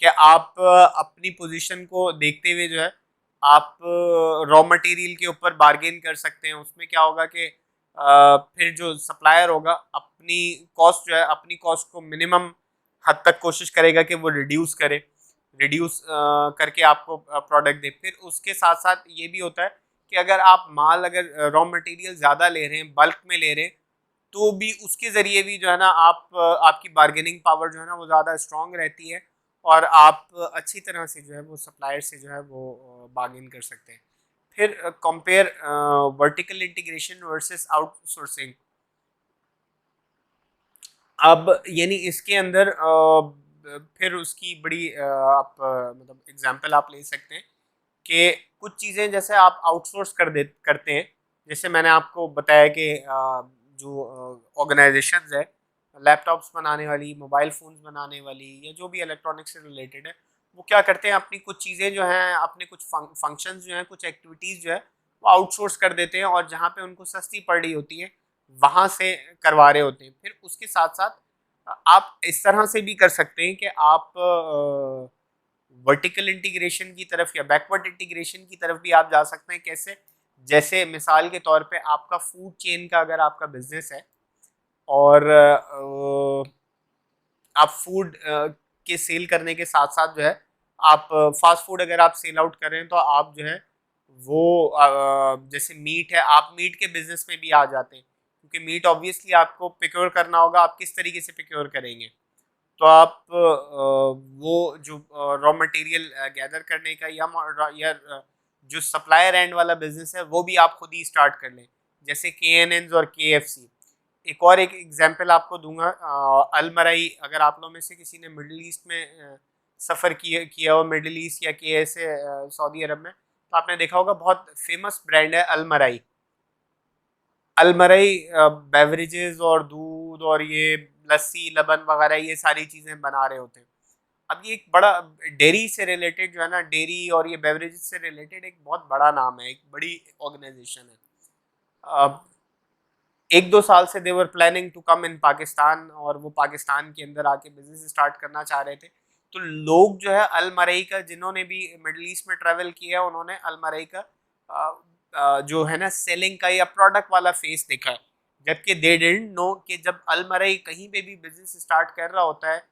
कि आप अपनी पोजीशन को देखते हुए जो है आप रॉ मटेरियल के ऊपर बार्गेन कर सकते हैं। उसमें क्या होगा कि फिर जो सप्लायर होगा अपनी कॉस्ट जो है अपनी कॉस्ट को मिनिमम हद तक कोशिश करेगा कि वो रिड्यूस करके आपको प्रोडक्ट दे। फिर उसके साथ साथ ये भी होता है कि अगर आप माल अगर रॉ मटेरियल ज़्यादा ले रहे हैं, बल्क में ले रहे हैं, तो भी उसके ज़रिए भी जो है ना आप आपकी बार्गेनिंग पावर जो है ना वो ज़्यादा स्ट्रॉन्ग रहती है और आप अच्छी तरह से जो है वो सप्लायर से जो है वो बार्गेन कर सकते हैं। फिर compare vertical integration versus outsourcing. अब यानी इसके अंदर फिर उसकी बड़ी आप मतलब एग्जांपल आप ले सकते हैं कि कुछ चीज़ें जैसे आप आउटसोर्स करते हैं। जैसे मैंने आपको बताया कि जो ऑर्गेनाइजेशंस है लैपटॉप्स बनाने वाली, मोबाइल फ़ोन्स बनाने वाली, या जो भी इलेक्ट्रॉनिक्स से रिलेटेड है, वो क्या करते हैं अपनी कुछ चीज़ें जो हैं अपने कुछ फंक्शंस जो हैं कुछ एक्टिविटीज़ जो है वो आउटसोर्स कर देते हैं और जहाँ पे उनको सस्ती पड़ रही होती है वहाँ से करवा रहे होते हैं। फिर उसके साथ साथ आप इस तरह से भी कर सकते हैं कि आप वर्टिकल इंटीग्रेशन की तरफ या बैकवर्ड इंटीग्रेशन की तरफ भी आप जा सकते हैं। कैसे? जैसे मिसाल के तौर पे आपका फूड चेन का अगर आपका बिजनेस है और आप फूड के सेल करने के साथ साथ जो है आप फास्ट फूड अगर आप सेल आउट कर रहे हैं तो आप जो है वो जैसे मीट है आप मीट के बिजनेस में भी आ जाते हैं, क्योंकि मीट ऑब्वियसली आपको प्रिक्योर करना होगा। आप किस तरीके से प्रिक्योर करेंगे? तो आप वो जो रॉ मटेरियल गैदर करने का या जो सप्लायर एंड वाला बिजनेस है वो भी आप खुद ही स्टार्ट कर लें, जैसे KNNs और KFC। एक और एक एग्जांपल आपको दूंगा, अलमरई। अगर आप लोगों में से किसी ने मिडिल ईस्ट में सफ़र किया हो मिडिल ईस्ट या के ऐसे सऊदी अरब में, तो आपने देखा होगा बहुत फेमस ब्रांड है अलमराई। अलमराई बेवरेजेस और दूध और ये लस्सी लबन वगैरह ये सारी चीज़ें बना रहे होते हैं। अब ये एक बड़ा डेयरी से रिलेटेड जो है ना, डेयरी और ये बेवरेजेस से रिलेटेड एक बहुत बड़ा नाम है, एक बड़ी ऑर्गेनाइजेशन है। 1-2 साल से देवर प्लानिंग टू कम इन पाकिस्तान, और वो पाकिस्तान के अंदर आके बिजनेस स्टार्ट करना चाह रहे थे। तो लोग जो है अलमरई का, जिन्होंने भी मिडल ईस्ट में ट्रैवल किया है, उन्होंने अलमरई का जो है ना सेलिंग का या प्रोडक्ट वाला फेस देखा है। जबकि दे डिडंट नो कि जब अलमरई कहीं पे भी बिजनेस स्टार्ट कर रहा होता है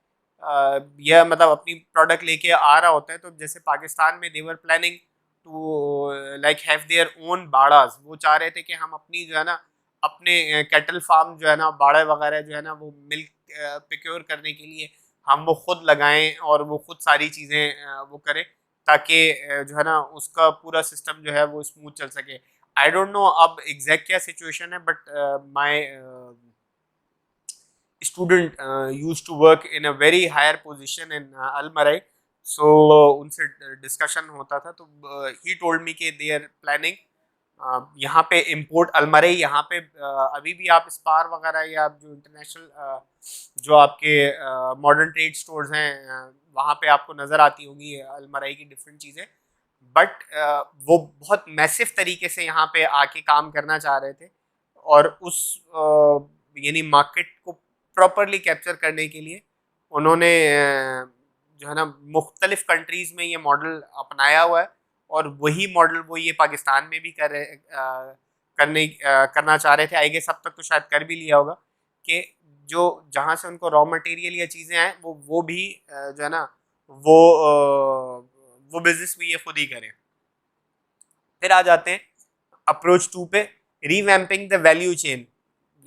या मतलब अपनी प्रोडक्ट लेके आ रहा होता है, तो जैसे पाकिस्तान में they're planning to like have their own बाड़ास, वो चाह रहे थे कि हम अपनी जो है ना अपने कैटल फार्म जो है ना, बाड़े वगैरह जो है ना, वो मिल्क प्रिक्योर करने के लिए हम वो खुद लगाएं और वो खुद सारी चीज़ें वो करें, ताकि जो है ना उसका पूरा सिस्टम जो है वो स्मूथ चल सके। आई डोंट नो अब एग्जैक्ट क्या सिचुएशन है, but my student used to work in a very higher position in Almarai. So उनसे डिस्कशन होता था, तो he told me कि they are planning यहाँ पे इम्पोर्ट अलमरई, यहाँ पे अभी भी आप स्पार वगैरह या आप जो इंटरनेशनल जो आपके मॉडर्न ट्रेड स्टोर्स हैं वहाँ पे आपको नज़र आती होंगी अलमरई की डिफरेंट चीज़ें। बट वो बहुत मैसिव तरीके से यहाँ पे आके काम करना चाह रहे थे, और उस यानी मार्केट को प्रॉपरली कैप्चर करने के लिए उन्होंने जो है ना मुख्तलिफ कंट्रीज़ में ये मॉडल अपनाया हुआ है, और वही मॉडल वो ये पाकिस्तान में भी करना चाह रहे थे। आई गेस अब तक तो शायद कर भी लिया होगा कि जो जहाँ से उनको रॉ मटेरियल या चीज़ें आए वो भी जो है ना वो वो बिजनेस भी ये खुद ही करें। फिर आ जाते हैं अप्रोच 2 पे, रीवैम्पिंग द वैल्यू चेन।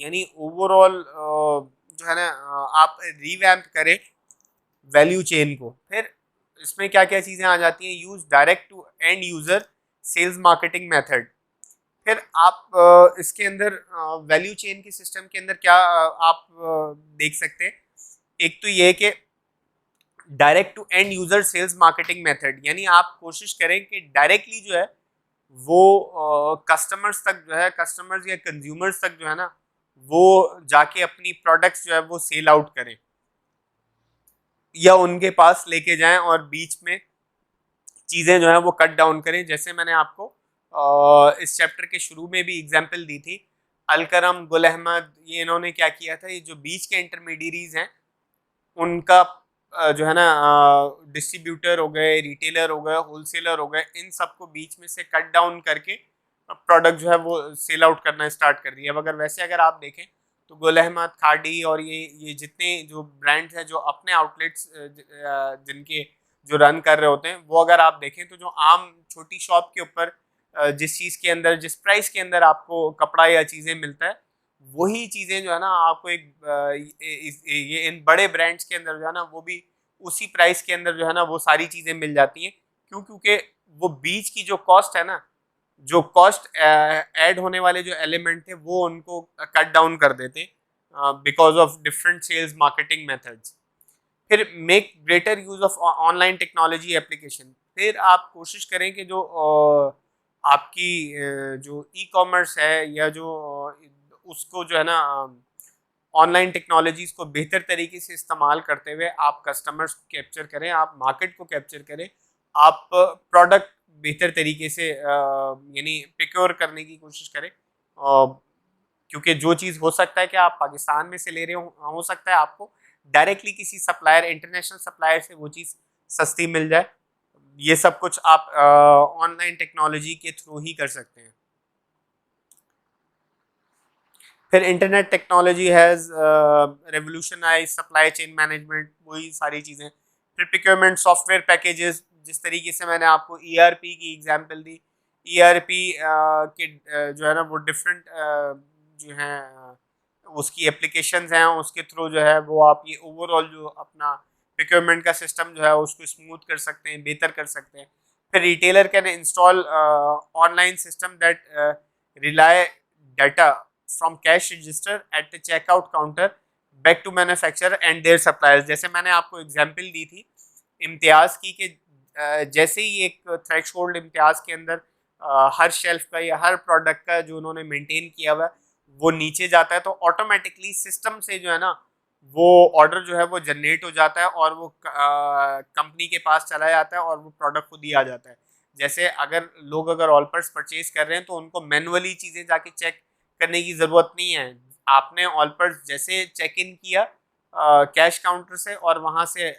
यानी ओवरऑल जो है ना आप रीवैम्प करें वैल्यू चेन को। फिर इसमें क्या क्या चीज़ें आ जाती हैं, use direct to end user sales marketing method. फिर आप इसके अंदर वैल्यू चेन के सिस्टम के अंदर क्या आप देख सकते हैं। एक तो ये कि direct to end user sales marketing method, यानी आप कोशिश करें कि डायरेक्टली जो है वो कस्टमर्स तक जो है, कस्टमर्स या कंज्यूमर्स तक जो है ना वो जाके अपनी प्रोडक्ट्स जो है वो सेल आउट करें या उनके पास लेके जाएं, और बीच में चीज़ें जो है वो कट डाउन करें। जैसे मैंने आपको इस चैप्टर के शुरू में भी एग्जांपल दी थी, अलकरम, गुल अहमद, ये इन्होंने क्या किया था, ये जो बीच के इंटरमीडियरीज हैं उनका जो है ना डिस्ट्रीब्यूटर हो गए, रिटेलर हो गए, होलसेलर हो गए, इन सबको बीच में से कट डाउन करके प्रोडक्ट जो है वो सेल आउट करना स्टार्ट कर दिया। अगर वैसे अगर आप देखें तो गुल अहमद, खाड़ी और ये जितने जो ब्रांड्स हैं जो अपने आउटलेट्स जिनके जो रन कर रहे होते हैं, वो अगर आप देखें तो जो आम छोटी शॉप के ऊपर जिस चीज़ के अंदर, जिस प्राइस के अंदर आपको कपड़ा या चीज़ें मिलता है, वही चीज़ें जो है ना आपको ये इन बड़े ब्रांड्स के अंदर जो है ना वो भी उसी प्राइस के अंदर जो है ना वो सारी चीज़ें मिल जाती हैं। क्यों? क्योंकि वो बीच की जो कॉस्ट है ना, जो कॉस्ट ऐड होने वाले जो एलिमेंट थे वो उनको कट डाउन कर देते because of different sales marketing methods. फिर make greater use of online technology application. फिर आप कोशिश करें कि जो आपकी जो ई कॉमर्स है या जो उसको जो है ना ऑनलाइन टेक्नोलॉजीज को बेहतर तरीके से इस्तेमाल करते हुए आप कस्टमर्स को कैप्चर करें, आप मार्केट को कैप्चर करें, आप प्रोडक्ट बेहतर तरीके से यानी प्रिक्योर करने की कोशिश करें। क्योंकि जो चीज़ हो सकता है कि आप पाकिस्तान में से ले रहे हो सकता है आपको डायरेक्टली किसी सप्लायर, इंटरनेशनल सप्लायर से वो चीज़ सस्ती मिल जाए। ये सब कुछ आप ऑनलाइन टेक्नोलॉजी के थ्रू ही कर सकते हैं। फिर internet technology has revolutionise supply chain management, वही सारी चीज़ें। फिर प्रोक्योरमेंट सॉफ्टवेयर पैकेजेस, जिस तरीके से मैंने आपको ईआरपी की एग्जांपल दी, ईआरपी के जो है ना वो डिफरेंट जो हैं उसकी एप्लीकेशंस हैं, उसके थ्रू जो है वो आप ये ओवरऑल जो अपना प्रोक्योरमेंट का सिस्टम जो है उसको स्मूथ कर सकते हैं, बेहतर कर सकते हैं। फिर retailer can install online system that rely data from cash register at the checkout counter back to manufacturer and their suppliers. जैसे मैंने आपको एग्जांपल दी थी इम्तियाज़ की कि जैसे ही एक थ्रेशोल्ड इम्तियाज़ के अंदर हर शेल्फ का या हर प्रोडक्ट का जो उन्होंने मेंटेन किया हुआ है वो नीचे जाता है, तो ऑटोमेटिकली सिस्टम से जो है ना वो ऑर्डर जो है वो जनरेट हो जाता है और वो कंपनी के पास चला जाता है और वो प्रोडक्ट खुद ही आ जाता है। जैसे अगर लोग अगर ऑल पर्स परचेज कर रहे हैं तो उनको मैनुअली चीज़ें जाके चेक करने की ज़रूरत नहीं है। आपने ऑल पर्स जैसे चेक इन किया कैश काउंटर से और वहाँ से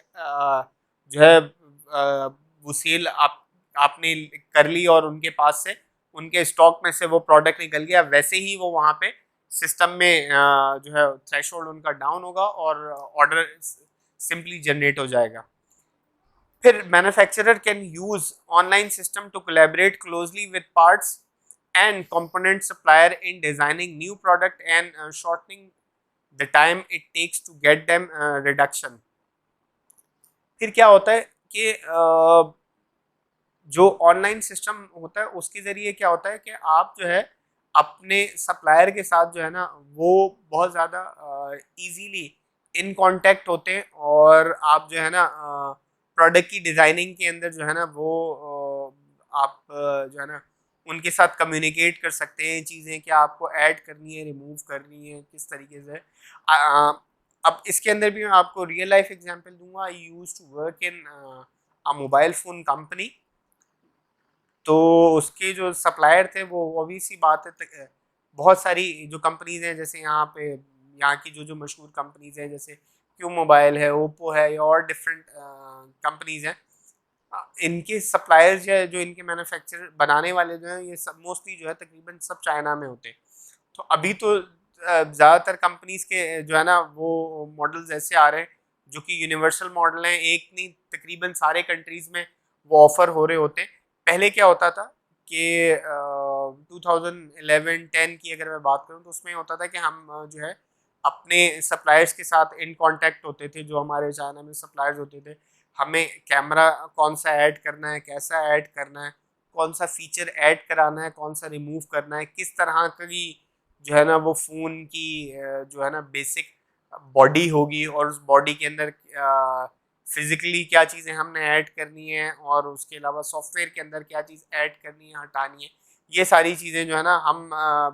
जो है वो सेल आपने कर ली और उनके पास से उनके स्टॉक में से वो प्रोडक्ट निकल गया, वैसे ही वो वहाँ पे सिस्टम में जो है थ्रेशोल्ड उनका डाउन होगा और ऑर्डर सिंपली जनरेट हो जाएगा। फिर manufacturer can use online system to collaborate closely with parts and component supplier in designing new product and shortening the time it takes to get them reduction। फिर क्या होता है कि जो ऑनलाइन सिस्टम होता है उसके ज़रिए क्या होता है कि आप जो है अपने सप्लायर के साथ जो है ना वो बहुत ज़्यादा इजीली इन कांटेक्ट होते हैं और आप जो है ना प्रोडक्ट की डिज़ाइनिंग के अंदर जो है ना वो आप जो है ना उनके साथ कम्युनिकेट कर सकते हैं चीज़ें क्या आपको ऐड करनी है, रिमूव करनी है, किस तरीके से। अब इसके अंदर भी मैं आपको रियल लाइफ एग्जांपल दूंगा। I used to work in a mobile phone company, तो उसके जो सप्लायर थे वो ऑब्वियस सी बात है बहुत सारी जो कंपनीज़ हैं जैसे यहाँ पे यहाँ की जो जो मशहूर कंपनीज़ हैं जैसे क्यू मोबाइल है, ओप्पो है या और डिफरेंट कंपनीज़ हैं। इनके सप्लायर्स या जो इनके मैन्युफैक्चरर बनाने वाले जो हैं ये सब मोस्टली जो है तकरीबन सब चाइना में होते हैं। तो अभी तो ज़्यादातर कंपनीज़ के जो है ना वो मॉडल्स ऐसे आ रहे हैं जो कि यूनिवर्सल मॉडल हैं, एक नहीं तकरीबन सारे कंट्रीज़ में वो ऑफ़र हो रहे होते हैं। पहले क्या होता था कि 2011-10 की अगर मैं बात करूँ तो उसमें होता था कि हम जो है अपने सप्लायर्स के साथ इन कांटेक्ट होते थे, जो हमारे चाइना में सप्लायर्स होते थे। हमें कैमरा कौन सा ऐड करना है, कैसा ऐड करना है, कौन सा फीचर ऐड कराना है, कौन सा रिमूव करना है, किस तरह की जो है ना वो फ़ोन की जो है ना बेसिक बॉडी होगी और उस बॉडी के अंदर फिज़िकली क्या चीज़ें हमने ऐड करनी है और उसके अलावा सॉफ्टवेयर के अंदर क्या चीज़ ऐड करनी है, हटानी है। ये सारी चीज़ें जो है ना हम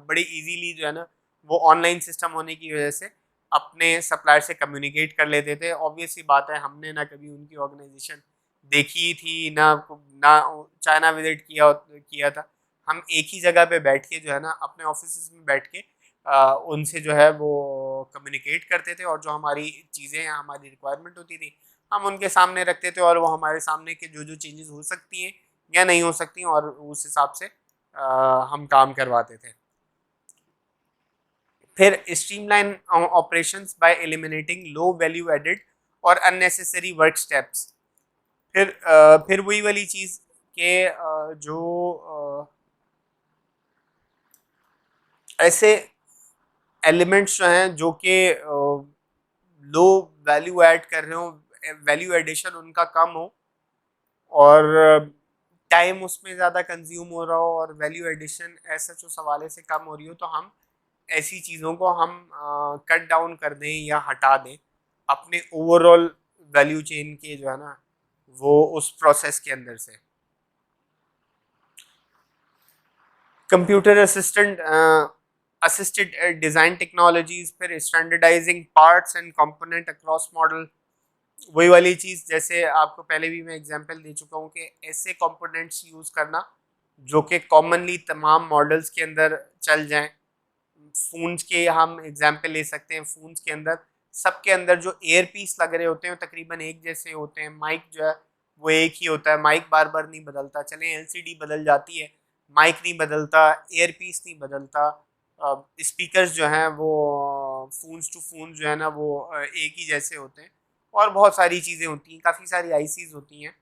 बड़ी ईज़िली जो है ना वो ऑनलाइन सिस्टम होने की वजह से अपने सप्लायर से कम्युनिकेट कर लेते थे। ऑब्वियस सी बात है हमने ना कभी उनकी ऑर्गेनाइजेशन देखी थी, ना चाइना विज़िट किया था। हम एक ही जगह पे बैठ के जो है ना अपने ऑफिसेज़ में बैठ के उनसे जो है वो कम्युनिकेट करते थे और जो हमारी चीज़ें या हमारी रिक्वायरमेंट होती थी हम उनके सामने रखते थे और वो हमारे सामने के जो जो चेंजेस हो सकती हैं या नहीं हो सकती और उस हिसाब से हम काम करवाते थे। फिर streamline operations by eliminating low value added और अननेसेसरी वर्क स्टेप्स। फिर वही वाली चीज़ के जो ऐसे एलिमेंट्स जो हैं जो कि लो वैल्यू ऐड कर रहे हो, वैल्यू एडिशन उनका कम हो और टाइम उसमें ज़्यादा कंज्यूम हो रहा हो और वैल्यू एडिशन ऐसा जो सवाले से कम हो रही हो, तो हम ऐसी चीज़ों को हम कट डाउन कर दें या हटा दें अपने ओवरऑल वैल्यू चेन के जो है ना वो उस प्रोसेस के अंदर से। कंप्यूटर असिस्टेड डिज़ाइन टेक्नोलॉजीज, फिर standardising parts and component across model. वही वाली चीज़ जैसे आपको पहले भी मैं एग्जांपल दे चुका हूँ कि ऐसे कंपोनेंट्स यूज़ करना जो कि कॉमनली तमाम मॉडल्स के अंदर चल जाएं। फ़ोन्स के हम एग्जांपल ले सकते हैं, फ़ोन्स के अंदर सबके अंदर जो एयर पीस लग रहे होते हैं वो तकरीबन एक जैसे होते हैं। माइक जो है वो एक ही होता है, माइक बार बार नहीं बदलता। चलें एलसीडी बदल जाती है, माइक नहीं बदलता, एयर पीस नहीं बदलता। स्पीकर्स जो हैं वो फ़ोन्स टू फ़ोन्स जो है ना वो एक ही जैसे होते हैं और बहुत सारी चीज़ें होती हैं, काफ़ी सारी आईसीज़ होती हैं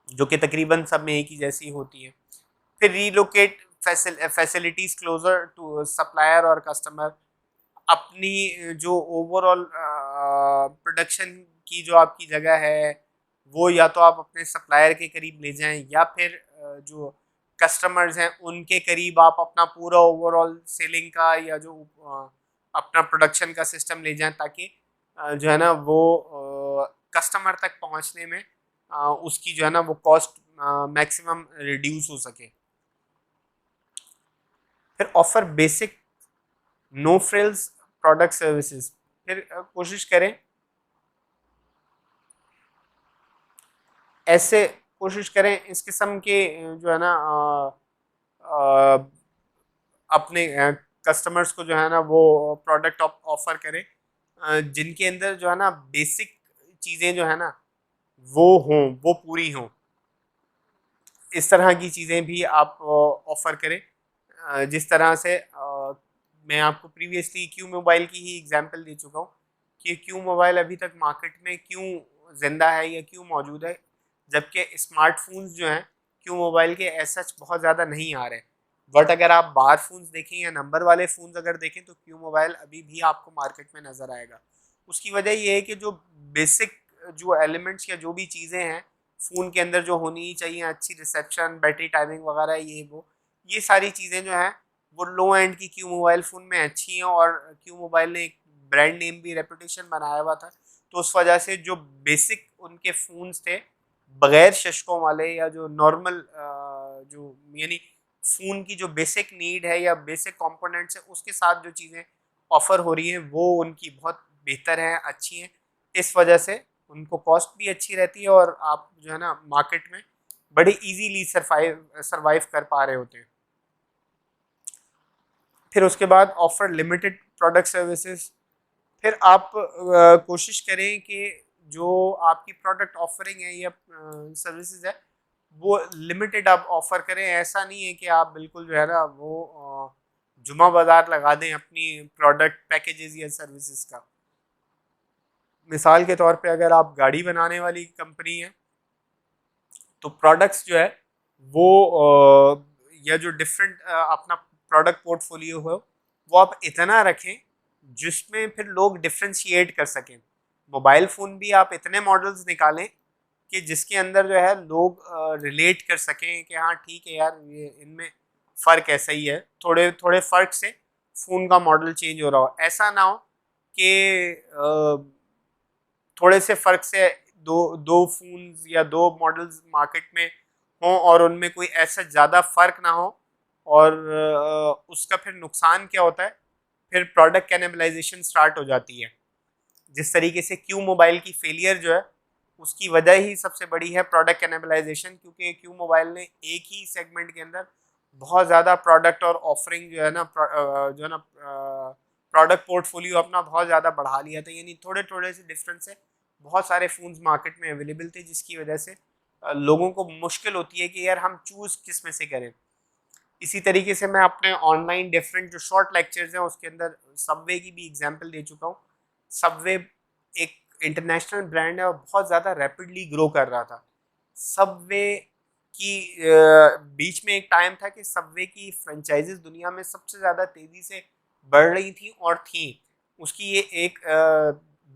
जो कि तकरीबन सब में एक ही जैसी होती हैं। फिर relocate facilities closer to supplier और कस्टमर। अपनी जो ओवरऑल प्रोडक्शन की जो आपकी जगह है वो या तो आप अपने सप्लायर के करीब ले जाएं या फिर जो कस्टमर्स हैं उनके करीब आप अपना पूरा ओवरऑल सेलिंग का या जो अपना प्रोडक्शन का सिस्टम ले जाएं ताकि जो है ना वो कस्टमर तक पहुंचने में उसकी जो है ना वो कॉस्ट मैक्सिमम रिड्यूस हो सके। फिर offer basic no frills product services, फिर कोशिश करें ऐसे, कोशिश करें इस किस्म के जो है ना अपने कस्टमर्स को जो है ना वो प्रोडक्ट ऑफर करें जिनके अंदर जो है ना बेसिक चीज़ें जो है ना वो हों, वो पूरी हों। इस तरह की चीज़ें भी आप ऑफ़र करें जिस तरह से मैं आपको प्रीवियसली क्यू मोबाइल की ही एग्जांपल दे चुका हूँ कि क्यू मोबाइल अभी तक मार्केट में क्यों ज़िंदा है या क्यों मौजूद है, जबकि स्मार्टफोन्स जो हैं क्यू मोबाइल के ऐसा बहुत ज़्यादा नहीं आ रहे। बट अगर आप बार फोन्स देखें या नंबर वाले फ़ोन्स अगर देखें तो क्यू मोबाइल अभी भी आपको मार्केट में नज़र आएगा। उसकी वजह ये है कि जो बेसिक जो एलिमेंट्स या जो भी चीज़ें हैं फ़ोन के अंदर जो होनी ही चाहिए, अच्छी रिसेप्शन, बैटरी टाइमिंग वगैरह, ये सारी चीज़ें जो हैं वो लो एंड की क्यू मोबाइल फ़ोन में अच्छी हैं। और क्यू मोबाइल ने एक ब्रांड नेम भी, रेपुटेशन बनाया हुआ था, तो उस वजह से जो बेसिक उनके फ़ोन्स थे बगैर शशकों वाले या जो नॉर्मल जो यानी फ़ोन की जो बेसिक नीड है या बेसिक कंपोनेंट्स है उसके साथ जो चीज़ें ऑफ़र हो रही हैं वो उनकी बहुत बेहतर हैं, अच्छी हैं। इस वजह से उनको कॉस्ट भी अच्छी रहती है और आप जो है ना मार्केट में बड़े इजीली सरवाइव कर पा रहे होते हैं। फिर उसके बाद ऑफर लिमिटेड प्रोडक्ट सर्विसेज, फिर आप कोशिश करें कि जो आपकी प्रोडक्ट ऑफरिंग है या सर्विसेज है वो लिमिटेड आप ऑफर करें। ऐसा नहीं है कि आप बिल्कुल जो है ना वो जुमा बाजार लगा दें अपनी प्रोडक्ट पैकेजेस या सर्विसेज का। मिसाल के तौर पे अगर आप गाड़ी बनाने वाली कंपनी है तो प्रोडक्ट्स जो है वो या जो डिफरेंट अपना प्रोडक्ट पोर्टफोलियो हो वो आप इतना रखें जिसमें फिर लोग डिफ्रेंशिएट कर सकें। मोबाइल फ़ोन भी आप इतने मॉडल्स निकालें कि जिसके अंदर जो है लोग रिलेट कर सकें कि हाँ ठीक है यार, ये इनमें फ़र्क ऐसा ही है, थोड़े थोड़े फ़र्क से फ़ोन का मॉडल चेंज हो रहा हो। ऐसा ना हो कि थोड़े से फ़र्क से दो दो फ़ोन्स या दो मॉडल्स मार्केट में हों और उनमें कोई ऐसा ज़्यादा फ़र्क ना हो। और उसका फिर नुकसान क्या होता है, फिर प्रोडक्ट कैनिबलाइजेशन स्टार्ट हो जाती है। जिस तरीके से क्यू मोबाइल की फेलियर जो है उसकी वजह ही सबसे बड़ी है प्रोडक्ट कैनिबलाइजेशन, क्योंकि क्यू मोबाइल ने एक ही सेगमेंट के अंदर बहुत ज़्यादा प्रोडक्ट और ऑफरिंग जो है ना प्रोडक्ट पोर्टफोलियो अपना बहुत ज़्यादा बढ़ा लिया था। यानी थोड़े थोड़े से डिफरेंस से बहुत सारे फ़ोन्स मार्केट में अवेलेबल थे, जिसकी वजह से लोगों को मुश्किल होती है कि यार हम चूज़ किस में से करें। इसी तरीके से मैं अपने ऑनलाइन डिफरेंट जो शॉर्ट लेक्चर्स हैं उसके अंदर सबवे की भी एग्जांपल दे चुका हूँ। सबवे एक इंटरनेशनल ब्रांड है और बहुत ज़्यादा रैपिडली ग्रो कर रहा था। सबवे की बीच में एक टाइम था कि सबवे की फ्रेंचाइजेस दुनिया में सबसे ज़्यादा तेज़ी से बढ़ रही थी और थी। उसकी ये एक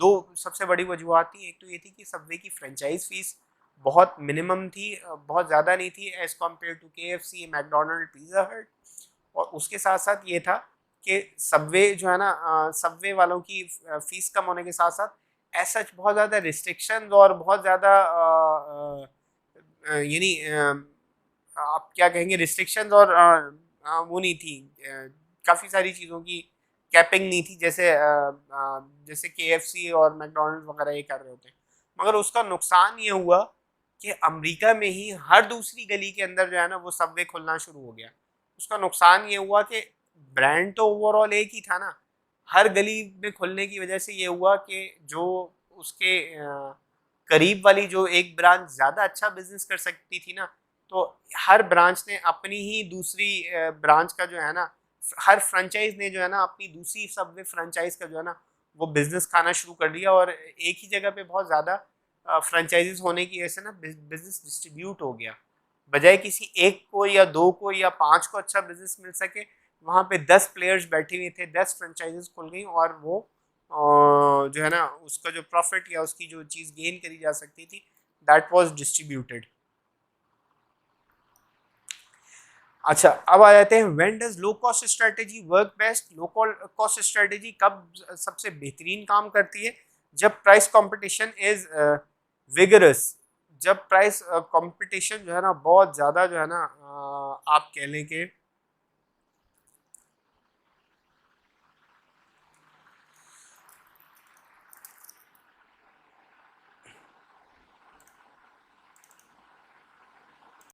दो सबसे बड़ी वजूहत थी। एक तो ये थी कि सबवे की फ्रेंचाइज फीस बहुत मिनिमम थी, बहुत ज़्यादा नहीं थी as compare to KFC, McDonald, Pizza Hut. और उसके साथ साथ ये था कि सबवे जो है ना सबवे वालों की फीस कम होने के साथ साथ ऐसा बहुत ज़्यादा रिस्ट्रिक्शंस और बहुत ज़्यादा यानी आप क्या कहेंगे रिस्ट्रिक्शंस और वो नहीं थी, काफ़ी सारी चीज़ों की कैपिंग नहीं थी जैसे KFC और मैकडोनल्ड वगैरह ये कर रहे होते हैं। मगर उसका नुकसान ये हुआ कि अमेरिका में ही हर दूसरी गली के अंदर जो है ना वो सबवे खुलना शुरू हो गया। उसका नुकसान ये हुआ कि ब्रांड तो ओवरऑल एक ही था ना, हर गली में खुलने की वजह से ये हुआ कि जो उसके करीब वाली जो एक ब्रांच ज़्यादा अच्छा बिजनेस कर सकती थी ना, तो हर ब्रांच ने अपनी ही दूसरी ब्रांच का जो है ना, हर फ्रेंचाइज ने जो है ना अपनी दूसरी सबवे फ्रेंचाइज का जो है ना वो बिजनेस खाना शुरू कर दिया। और एक ही जगह पे बहुत ज़्यादा फ्रेंचाइजीज होने की वजह से ना बिजनेस डिस्ट्रीब्यूट हो गया। बजाय किसी एक को या दो को या पांच को अच्छा बिजनेस मिल सके, वहाँ पे 10 प्लेयर्स बैठे हुए थे, 10 फ्रेंचाइजीज खुल गई और वो जो है ना उसका जो प्रॉफिट या उसकी जो चीज़ गेन करी जा सकती थी दैट वाज डिस्ट्रीब्यूटेड। अच्छा, अब आ जाते हैं when does low cost strategy work best. Low cost strategy कब सबसे बेहतरीन काम करती है? जब प्राइस कंपटीशन इज विगरस, जब प्राइस कंपटीशन जो है ना बहुत ज़्यादा जो है ना आप कह लें कि